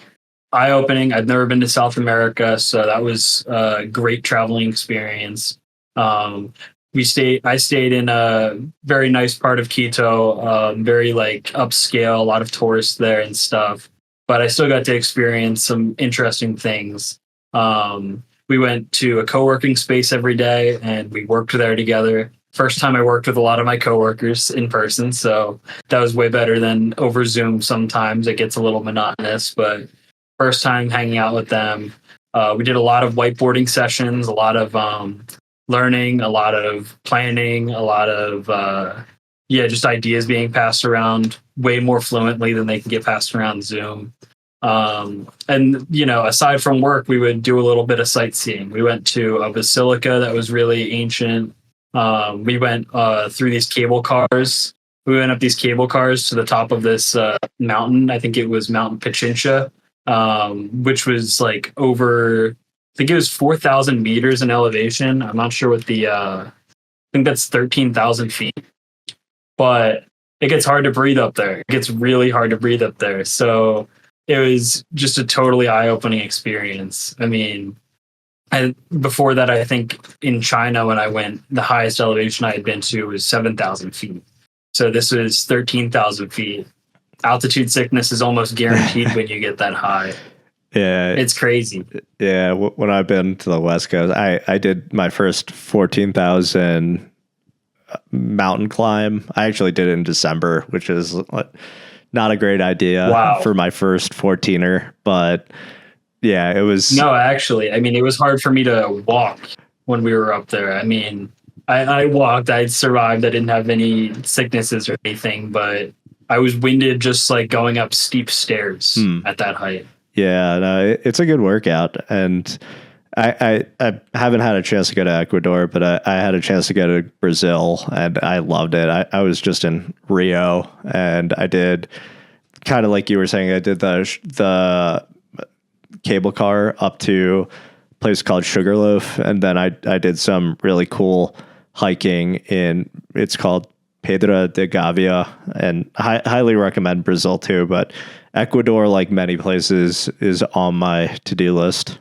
eye-opening. I've never been to South America, so that was a great traveling experience. I stayed in a very nice part of Quito, very like upscale, a lot of tourists there and stuff. But I still got to experience some interesting things. We went to a co-working space every day, and we worked there together. First time I worked with a lot of my coworkers in person, so that was way better than over Zoom. Sometimes it gets a little monotonous, but first time hanging out with them. We did a lot of whiteboarding sessions, a lot of learning, a lot of planning, a lot of just ideas being passed around way more fluently than they can get passed around Zoom. And aside from work, we would do a little bit of sightseeing. We went to a basilica that was really ancient. We went through these cable cars. We went up these cable cars to the top of this mountain. I think it was Mountain Pichincha, which was like over, I think it was 4,000 meters in elevation. I'm not sure what I think that's 13,000 feet. But it gets hard to breathe up there. It gets really hard to breathe up there. So it was just a totally eye-opening experience. I mean, before that, I think in China, when I went, the highest elevation I had been to was 7,000 feet. So this was 13,000 feet. Altitude sickness is almost guaranteed when you get that high. Yeah, it's crazy. Yeah, when I've been to the West Coast, I did my first 14,000 mountain climb. I actually did it in December, which is not a great idea for my first 14er, but yeah, it was. No, actually, I mean, it was hard for me to walk when we were up there. I mean, I walked, I survived. I didn't have any sicknesses or anything, but I was winded just like going up steep stairs at that height. Yeah, no, it's a good workout. And I haven't had a chance to go to Ecuador, but I had a chance to go to Brazil and I loved it. I was just in Rio and I did kind of like you were saying, I did the cable car up to a place called Sugarloaf. And then I did some really cool hiking it's called Pedra de Gavia, and I highly recommend Brazil too. But Ecuador, like many places, is on my to-do list.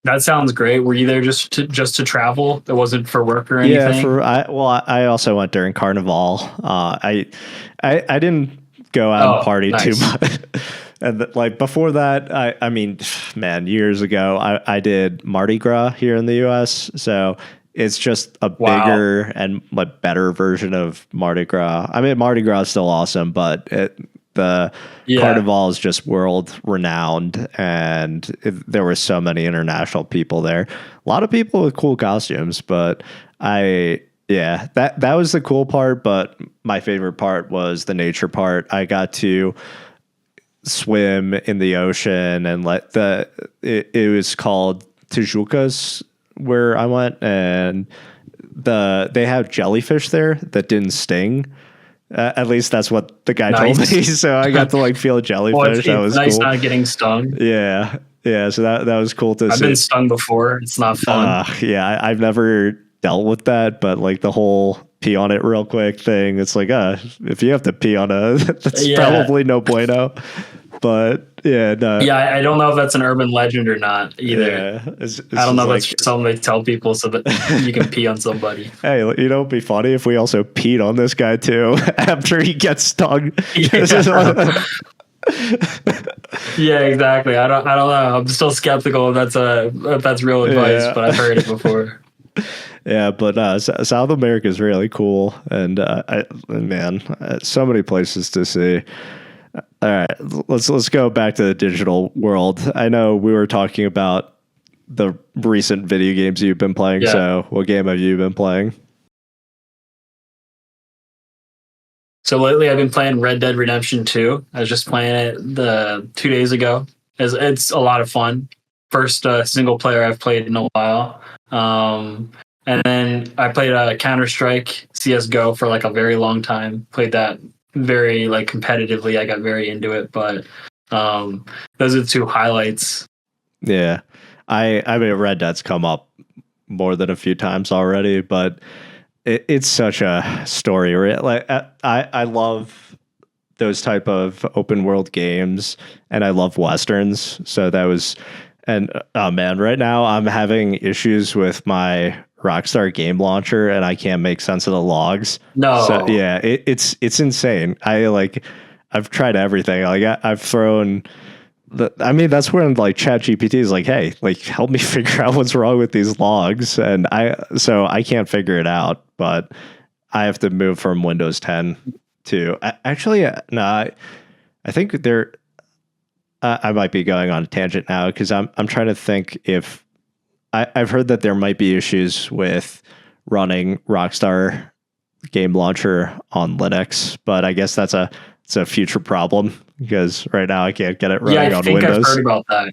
That sounds great. Were you there just to travel? It wasn't for work or anything? Yeah, I also went during Carnival. I didn't go out and party too much. And like before that, I mean, man, years ago, I did Mardi Gras here in the US. So it's just a bigger and like better version of Mardi Gras. I mean, Mardi Gras is still awesome, but the Carnival is just world renowned, and there were so many international people there. A lot of people with cool costumes, but that was the cool part. But my favorite part was the nature part. I got to swim in the ocean and it was called Tijucas where I went, and they have jellyfish there that didn't sting. At least that's what the guy told me. So I got to like feel a jellyfish. That was nice cool. Not getting stung. Yeah. So that was cool to see. I've been stung before. It's not fun. I've never dealt with that, but like the whole pee on it real quick thing, it's like, if you have to pee on that's probably no bueno. But yeah, no. Yeah, I don't know if that's an urban legend or not either. Yeah, it's I don't know if that's something they tell people so that you can pee on somebody. Hey, it'd be funny if we also peed on this guy too after he gets stung. Yeah, exactly. I don't know. I'm still skeptical if that's real advice, but I've heard it before. Yeah, but South America is really cool, and so many places to see. All right, let's go back to the digital world. I know we were talking about the recent video games you've been playing. Yeah. So what game have you been playing? So lately I've been playing Red Dead Redemption 2. I was just playing it 2 days ago. It's a lot of fun. First single player I've played in a while. And then I played Counter-Strike, CSGO for like a very long time. Played that very like competitively. I got very into it, but those are the two highlights. Yeah. I mean, Red Dead's come up more than a few times already, but it's such a story. Like I love those type of open world games, and I love Westerns. So that was, and oh man, right now I'm having issues with my Rockstar game launcher, and I can't make sense of the logs. No. So yeah, it's insane. I've tried everything. Like I've thrown. That's when like ChatGPT is like, hey, like help me figure out what's wrong with these logs, and I can't figure it out. But I have to move from Windows 10 to I think I might be going on a tangent now because I'm trying to think if I've heard that there might be issues with running Rockstar game launcher on Linux, but I guess it's a future problem because right now I can't get it running on Windows. Yeah, I think I've heard about that.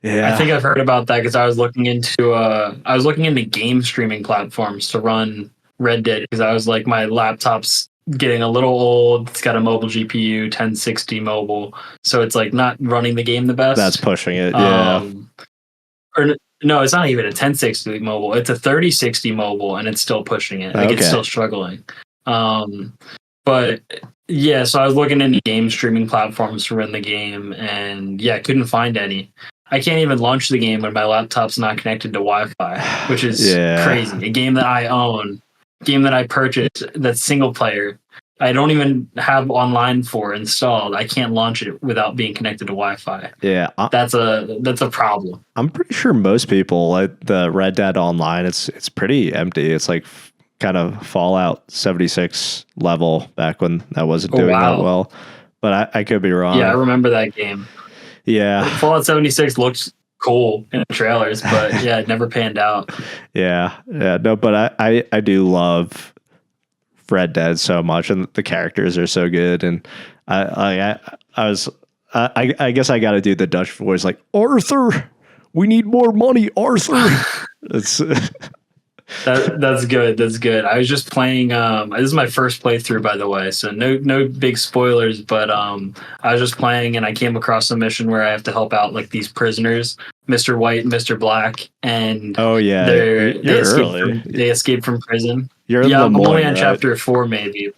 Yeah, I think I've heard about that because I was looking into game streaming platforms to run Red Dead because I was like, my laptop's getting a little old. It's got a mobile GPU, 1060 mobile, so it's like not running the game the best. That's pushing it. Yeah. No, it's not even a 1060 mobile. It's a 3060 mobile, and it's still pushing it. Like It's still struggling. But yeah, so I was looking into game streaming platforms to run the game, and yeah, couldn't find any. I can't even launch the game when my laptop's not connected to Wi-Fi, which is crazy. A game that I own, game that I purchased, that's single player, I don't even have online for installed. I can't launch it without being connected to Wi-Fi. Yeah, That's a problem. I'm pretty sure most people like the Red Dead Online. It's pretty empty. It's like kind of Fallout 76 level back when that wasn't Oh, doing that wow. well. But I could be wrong. Yeah, I remember that game. Yeah. Fallout 76 looks cool in the trailers, but yeah, it never panned out. Yeah. No, but I do love Red Dead so much, and the characters are so good. And I guess I got to do the Dutch voice, like, Arthur, we need more money, Arthur. It's That's good. That's good. I was just playing. This is my first playthrough, by the way, so no big spoilers. But I was just playing, and I came across a mission where I have to help out like these prisoners, Mr. White, and Mr. Black, and oh yeah, they escape from prison. You're Yeah, the I'm Moon, only on right? chapter 4, maybe.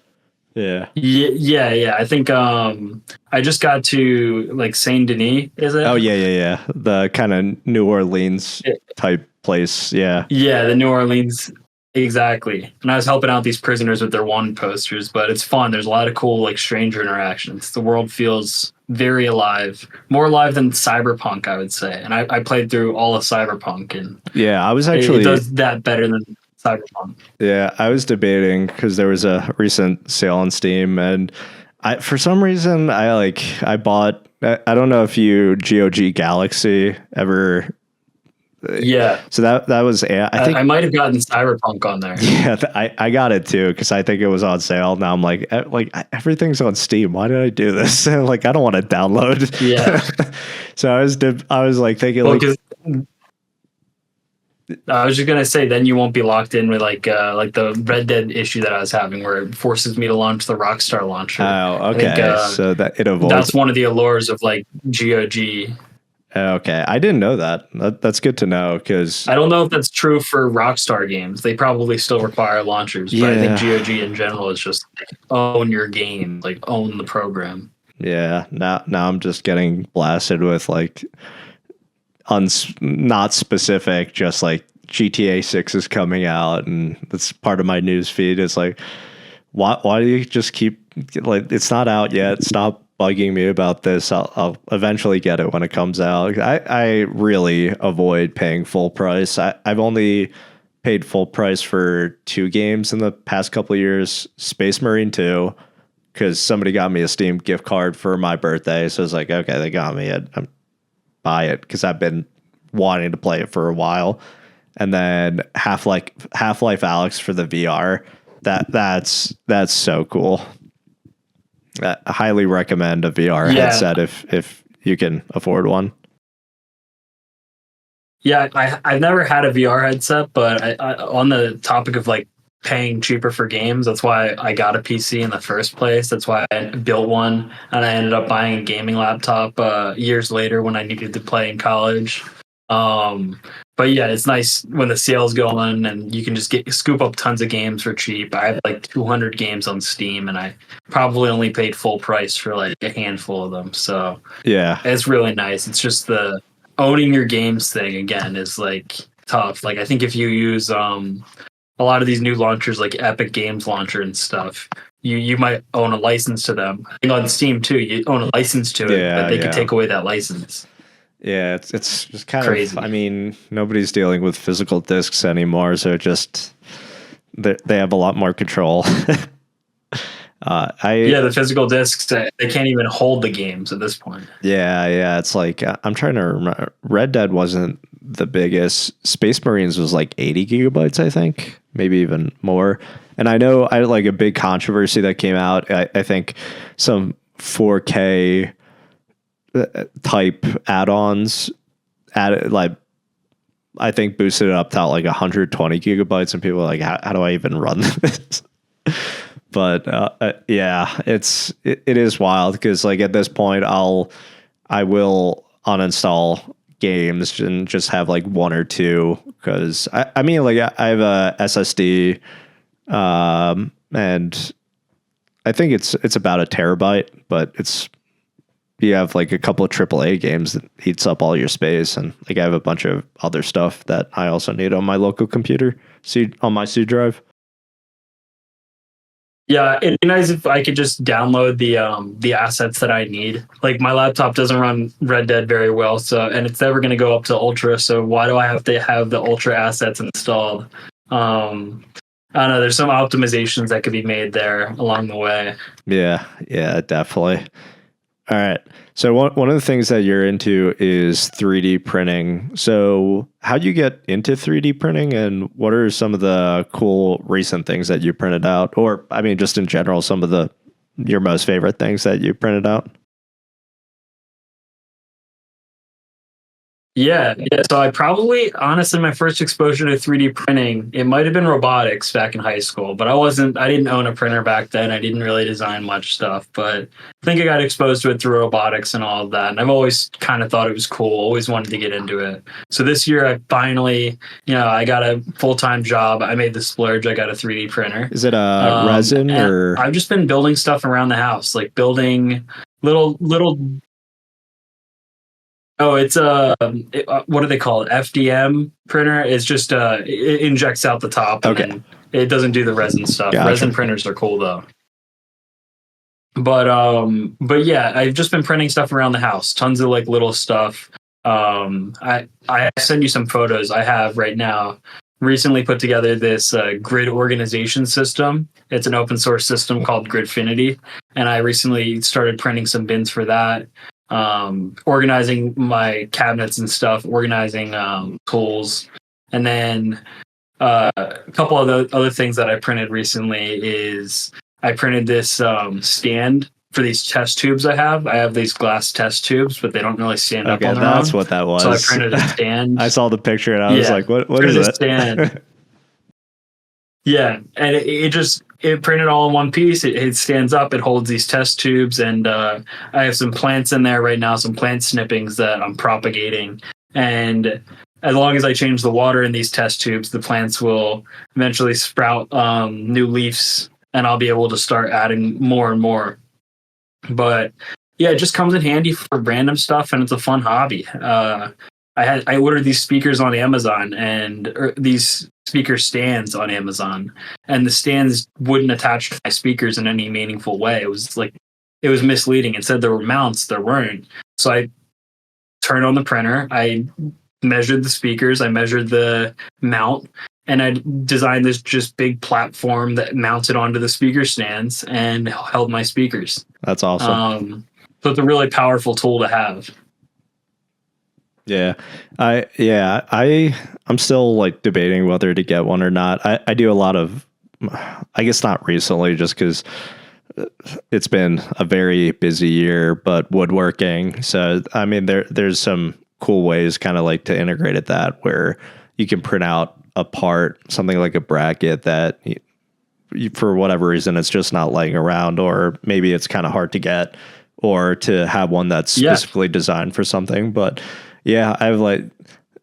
Yeah. Yeah. I think I just got to like Saint Denis. Is it? Oh yeah. The kind of New Orleans type place. Yeah. Yeah, the New Orleans. Exactly. And I was helping out these prisoners with their wanted posters, but it's fun. There's a lot of cool like stranger interactions. The world feels very alive, more alive than Cyberpunk, I would say. And I played through all of Cyberpunk, and Yeah, I was actually it does that better than Cyberpunk. Yeah, I was debating because there was a recent sale on Steam, and for some reason I bought. I don't know if you GOG Galaxy ever. Yeah. So that was I think I might have gotten Cyberpunk on there. Yeah, I got it too because I think it was on sale. Now I'm like everything's on Steam. Why did I do this? Like I don't want to download. Yeah. So I was like thinking Well, like. I was just gonna say, then you won't be locked in with like the Red Dead issue that I was having, where it forces me to launch the Rockstar launcher. Oh, okay. So that it avoids. That's one of the allures of like GOG. Okay, I didn't know that. That's good to know because I don't know if that's true for Rockstar games. They probably still require launchers, but I think GOG in general is just like, own your game, like own the program. Yeah. Now I'm just getting blasted with like not specific, just like GTA 6 is coming out, and that's part of my news feed. It's like, why do you just keep like it's not out yet? Stop bugging me about this. I'll eventually get it when it comes out. I really avoid paying full price. I've only paid full price for 2 games in the past couple of years. Space Marine 2, because somebody got me a Steam gift card for my birthday. So it's like, okay, they got me. I'm buy it because I've been wanting to play it for a while. And then Half-Life Alyx for the VR. That's so cool. I highly recommend a VR headset if you can afford one. Yeah, I've never had a VR headset, but I on the topic of like paying cheaper for games, that's why I got a PC in the first place. That's why I built one, and I ended up buying a gaming laptop years later when I needed to play in college. But yeah, it's nice when the sales go on and you can just scoop up tons of games for cheap. I have like 200 games on Steam, and I probably only paid full price for like a handful of them. So yeah, it's really nice. It's just the owning your games thing again is like tough. Like I think if you use a lot of these new launchers like Epic Games Launcher and stuff, you might own a license to them. I think on Steam too, you own a license to it, but they could take away that license. Yeah, it's just kind crazy. I mean, nobody's dealing with physical discs anymore, so just they have a lot more control. The physical discs, they can't even hold the games at this point. Yeah, it's like I'm trying to remember. Red Dead wasn't the biggest. Space Marines was like 80 gigabytes, I think, maybe even more. And I know I like a big controversy that came out. I think some 4K type add-ons like I think boosted it up to like 120 gigabytes, and people are like, how do I even run this? But yeah, it is wild because like at this point I will uninstall games and just have like 1 or 2 because I mean like I have a SSD and I think it's about a terabyte, but you have like a couple of AAA games that eats up all your space, and like I have a bunch of other stuff that I also need on my local computer, on my C drive. Yeah, it'd be nice if I could just download the assets that I need. Like my laptop doesn't run Red Dead very well, so and it's never going to go up to Ultra. So why do I have to have the Ultra assets installed? I don't know. There's some optimizations that could be made there along the way. Yeah, definitely. All right. So one of the things that you're into is 3D printing. So how do you get into 3D printing, and what are some of the cool recent things that you printed out? Or I mean, just in general, some of your most favorite things that you printed out? Yeah. So I probably, honestly, my first exposure to 3D printing, it might have been robotics back in high school, but I didn't own a printer back then. I didn't really design much stuff, but I think I got exposed to it through robotics and all of that. And I've always kind of thought it was cool, always wanted to get into it. So this year I finally, I got a full-time job. I made the splurge. I got a 3D printer. Is it a resin or? I've just been building stuff around the house, like building little. Oh, it's what do they call it? FDM printer. It's just it injects out the top. Okay. And it doesn't do the resin stuff. Gotcha. Resin printers are cool though. But yeah, I've just been printing stuff around the house. Tons of like little stuff. I send you some photos I have right now. Recently put together this grid organization system. It's an open source system called Gridfinity, and I recently started printing some bins for that. Organizing my cabinets and stuff, organizing tools, and then a couple of the other things that I printed recently is I printed this stand for these test tubes I have. I have these glass test tubes, but they don't really stand up on their own. That's what that was. So I printed a stand. I saw the picture and I was like, what is it? Stand. Yeah, and it printed all in one piece. It stands up. It holds these test tubes, and I have some plants in there right now, some plant snippings that I'm propagating. And as long as I change the water in these test tubes, the plants will eventually sprout new leaves, and I'll be able to start adding more and more. But yeah, it just comes in handy for random stuff, and it's a fun hobby. I ordered these speakers on Amazon or these speaker stands on Amazon, and the stands wouldn't attach to my speakers in any meaningful way. It was misleading. It said there were mounts, there weren't. So I turned on the printer, I measured the speakers, I measured the mount, and I designed this just big platform that mounted onto the speaker stands and held my speakers. That's awesome. So it's a really powerful tool to have. Yeah. I'm still like debating whether to get one or not. I do a lot of, I guess not recently, just because it's been a very busy year, but woodworking. So, I mean, there's some cool ways kind of like to integrate it that where you can print out a part, something like a bracket that for whatever reason, it's just not laying around, or maybe it's kind of hard to get, or to have one that's specifically designed for something. But yeah, I've like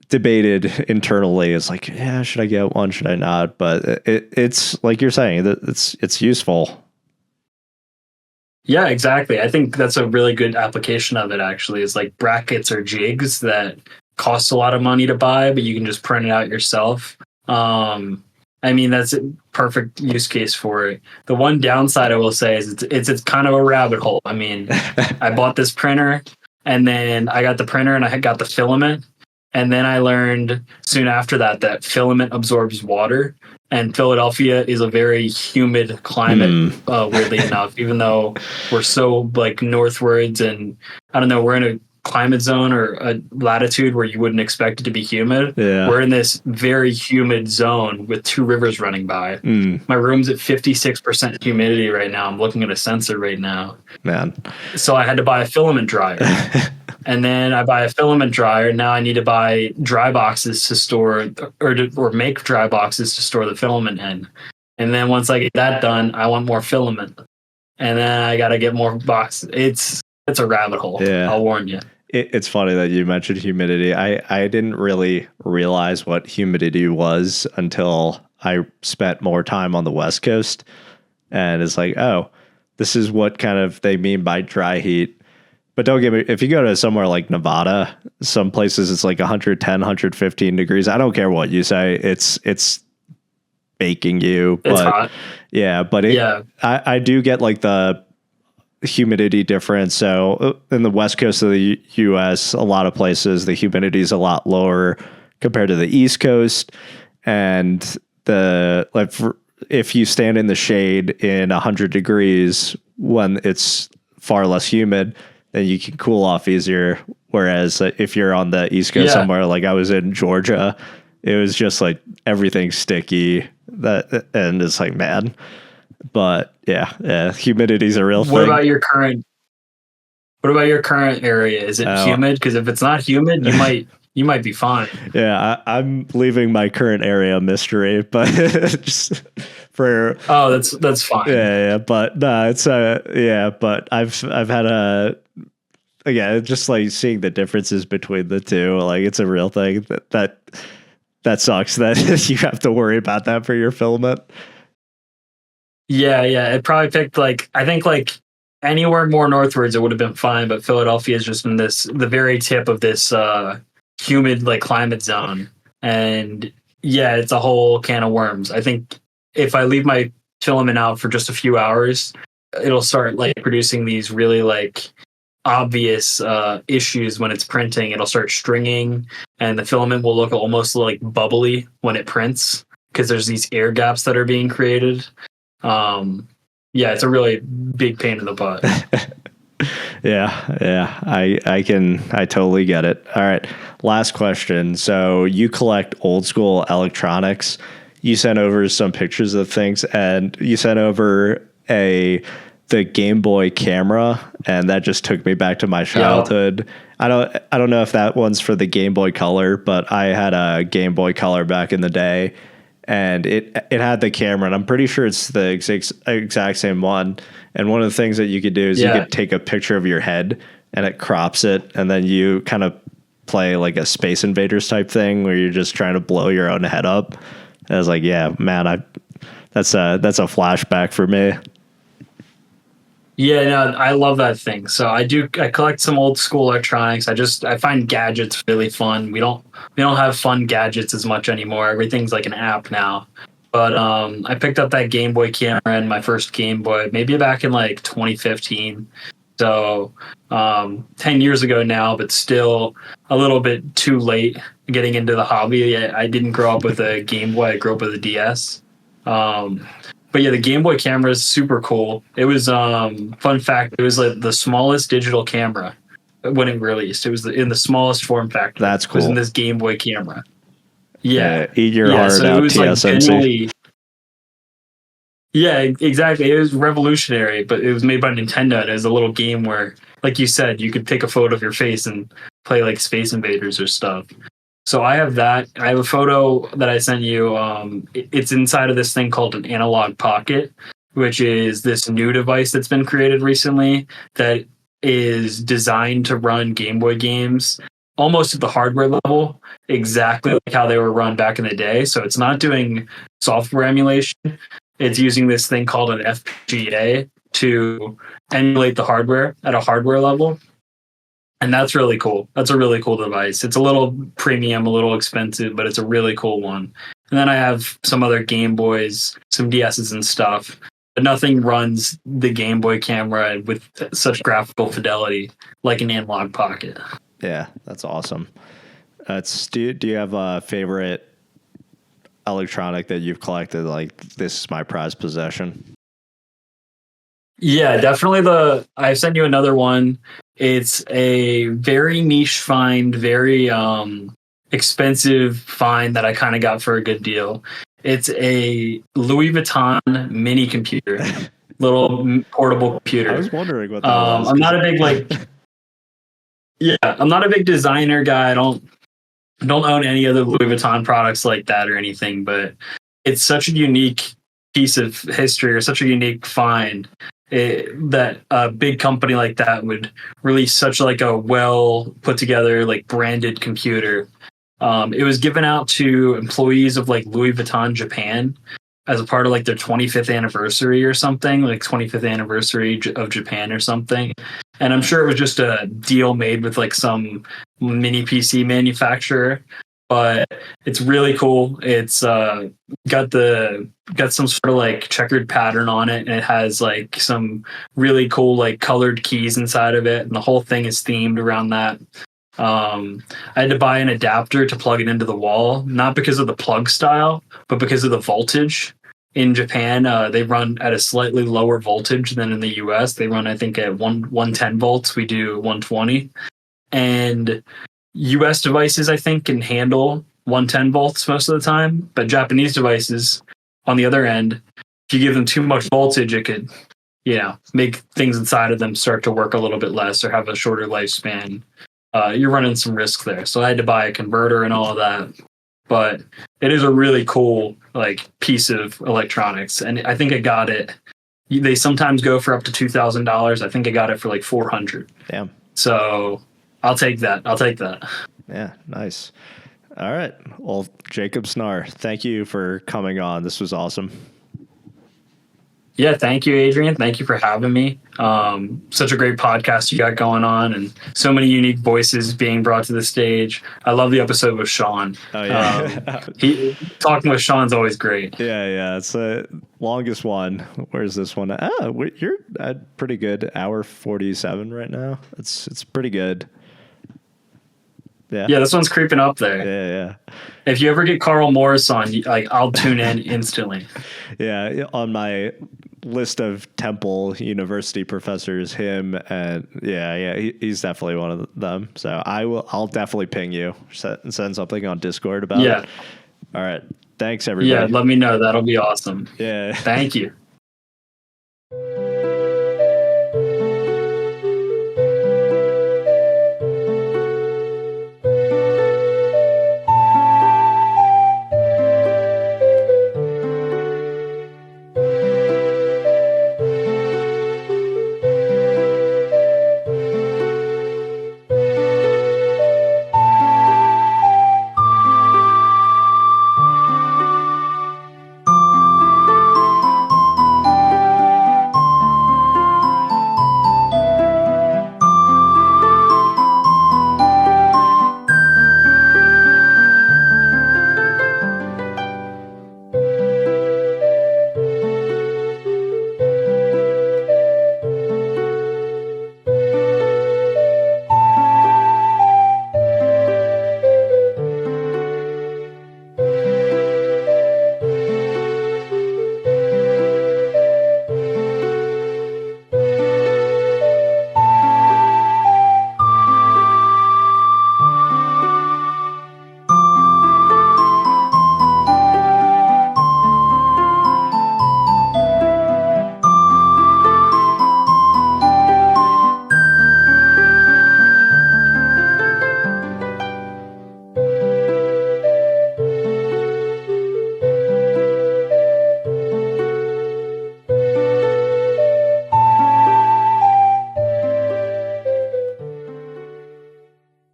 debated internally. It's like, yeah, should I get one? Should I not? But it's like you're saying that it's useful. Yeah, exactly. I think that's a really good application of it. Actually, is like brackets or jigs that cost a lot of money to buy, but you can just print it out yourself. I mean, that's a perfect use case for it. The one downside I will say is it's kind of a rabbit hole. I mean, I bought this printer, and then I got the printer and I got the filament. And then I learned soon after that filament absorbs water. And Philadelphia is a very humid climate, weirdly enough, even though we're so like northwards, and I don't know, we're in a climate zone or a latitude where you wouldn't expect it to be humid. Yeah. We're in this very humid zone with two rivers running by. My room's at 56% humidity right now. I'm looking at a sensor right now. Man. So I had to buy a filament dryer. And then I buy a filament dryer. Now I need to buy dry boxes to store or make dry boxes to store the filament in. And then once I get that done, I want more filament. And then I got to get more boxes. It's a rabbit hole. Yeah. I'll warn you. It's funny that you mentioned humidity. I didn't really realize what humidity was until I spent more time on the West Coast. And it's like, oh, this is what kind of they mean by dry heat. But don't get me, if you go to somewhere like Nevada, some places it's like 110, 115 degrees. I don't care what you say. It's baking you. It's hot. Yeah, but I do get like the humidity difference. So in the west coast of the US, a lot of places the humidity is a lot lower compared to the east coast, and the like if you stand in the shade in 100 degrees when it's far less humid, then you can cool off easier. Whereas if you're on the east coast somewhere, like I was in Georgia, it was just like everything sticky, and it's like, man. But yeah, humidity's a real thing. What about your current area? Is it humid? Because if it's not humid, you might be fine. Yeah, I'm leaving my current area mystery, but just for that's fine. Yeah, but no, it's but I've had just like seeing the differences between the two, like it's a real thing that sucks that you have to worry about that for your filament. Yeah, it probably picked I think anywhere more northwards it would have been fine, but Philadelphia is just in the very tip of this humid climate zone, and it's a whole can of worms. I think if I leave my filament out for just a few hours, it'll start producing these really obvious issues when it's printing. It'll start stringing, and the filament will look almost bubbly when it prints because there's these air gaps that are being created. It's a really big pain in the butt. I totally get it. All right, last question. So you collect old school electronics. You sent over some pictures of things, and you sent over the Game Boy camera, and that just took me back to my childhood. Yeah. I don't know if that one's for the Game Boy Color, but I had a Game Boy Color back in the day, and it had the camera, and I'm pretty sure it's the exact same one. And one of the things that you could do is you could take a picture of your head, and it crops it, and then you kind of play like a Space Invaders type thing where you're just trying to blow your own head up. And I was like, yeah, man, that's a flashback for me. Yeah, no, I love that thing. So I collect some old school electronics. I find gadgets really fun. We don't have fun gadgets as much anymore. Everything's like an app now. But I picked up that Game Boy camera and my first Game Boy maybe back in 2015. So 10 years ago now, but still a little bit too late getting into the hobby. I didn't grow up with a Game Boy. I grew up with a DS. But yeah, the Game Boy camera is super cool. It was fun fact. It was the smallest digital camera when it released. It was in the smallest form factor. That's cool. It was in this Game Boy camera. Yeah, eat your heart out, TSMC. Yeah, exactly. It was revolutionary, but it was made by Nintendo. And it was a little game where, like you said, you could take a photo of your face and play Space Invaders or stuff. So I have that. I have a photo that I sent you. It's inside of this thing called an analog pocket, which is this new device that's been created recently that is designed to run Game Boy games almost at the hardware level, exactly like how they were run back in the day. So it's not doing software emulation. It's using this thing called an FPGA to emulate the hardware at a hardware level. And that's really cool. That's a really cool device. It's a little premium, a little expensive, but it's a really cool one. And then I have some other Game Boys, some DSs and stuff, but nothing runs the Game Boy camera with such graphical like an analog pocket. Yeah, that's awesome. Do you have a favorite electronic that you've collected? Like, this is my prized possession. Yeah, definitely I sent you another one. It's a very niche find, very expensive find that I kind of got for a good deal. It's a Louis Vuitton mini computer, little portable computer. I was wondering what that was. I'm not a big I'm not a big designer guy. I don't own any other Louis Vuitton products like that or anything, but it's such a unique piece of history or such a unique find. That a big company like that would release such a well put together branded computer. It was given out to employees of Louis Vuitton Japan as a part of their 25th anniversary or something, 25th anniversary of Japan or something. And I'm sure it was just a deal made with some mini PC manufacturer. but it's really cool. It's got some sort of like checkered pattern on it, and it has like some really cool like colored keys inside of it, and the whole thing is themed around that. I had to buy an adapter to plug it into the wall, not because of the plug style, but because of the voltage. In Japan, they run at a slightly lower voltage than in the US. They run, I think, at 110 volts. We do 120. And US devices, I think, can handle 110 volts most of the time. But Japanese devices, on the other end, if you give them too much voltage, it could, make things inside of them start to work a little bit less or have a shorter lifespan. You're running some risk there. So I had to buy a converter and all of that. But it is a really cool like piece of electronics, and I think I got it. They sometimes go for up to $2,000. I think I got it for like $400. Damn. So I'll take that. Yeah, nice. All right. Well, Jacob Snarr, thank you for coming on. This was awesome. Yeah, thank you, Adrian. Thank you for having me. Such a great podcast you got going on, and so many unique voices being brought to the stage. I love the episode with Sean. Oh yeah, talking with Sean's always great. Yeah. It's the longest one. Where's this one? You're at pretty good. Hour 47 right now. It's pretty good. Yeah, this one's creeping up there. Yeah. If you ever get Carl Morris on, I'll tune in instantly. Yeah, on my list of Temple University professors, him and he's definitely one of them. So I'll definitely ping you, send something on Discord about it. All right. Thanks everybody. Yeah, let me know. That'll be awesome. Yeah. Thank you.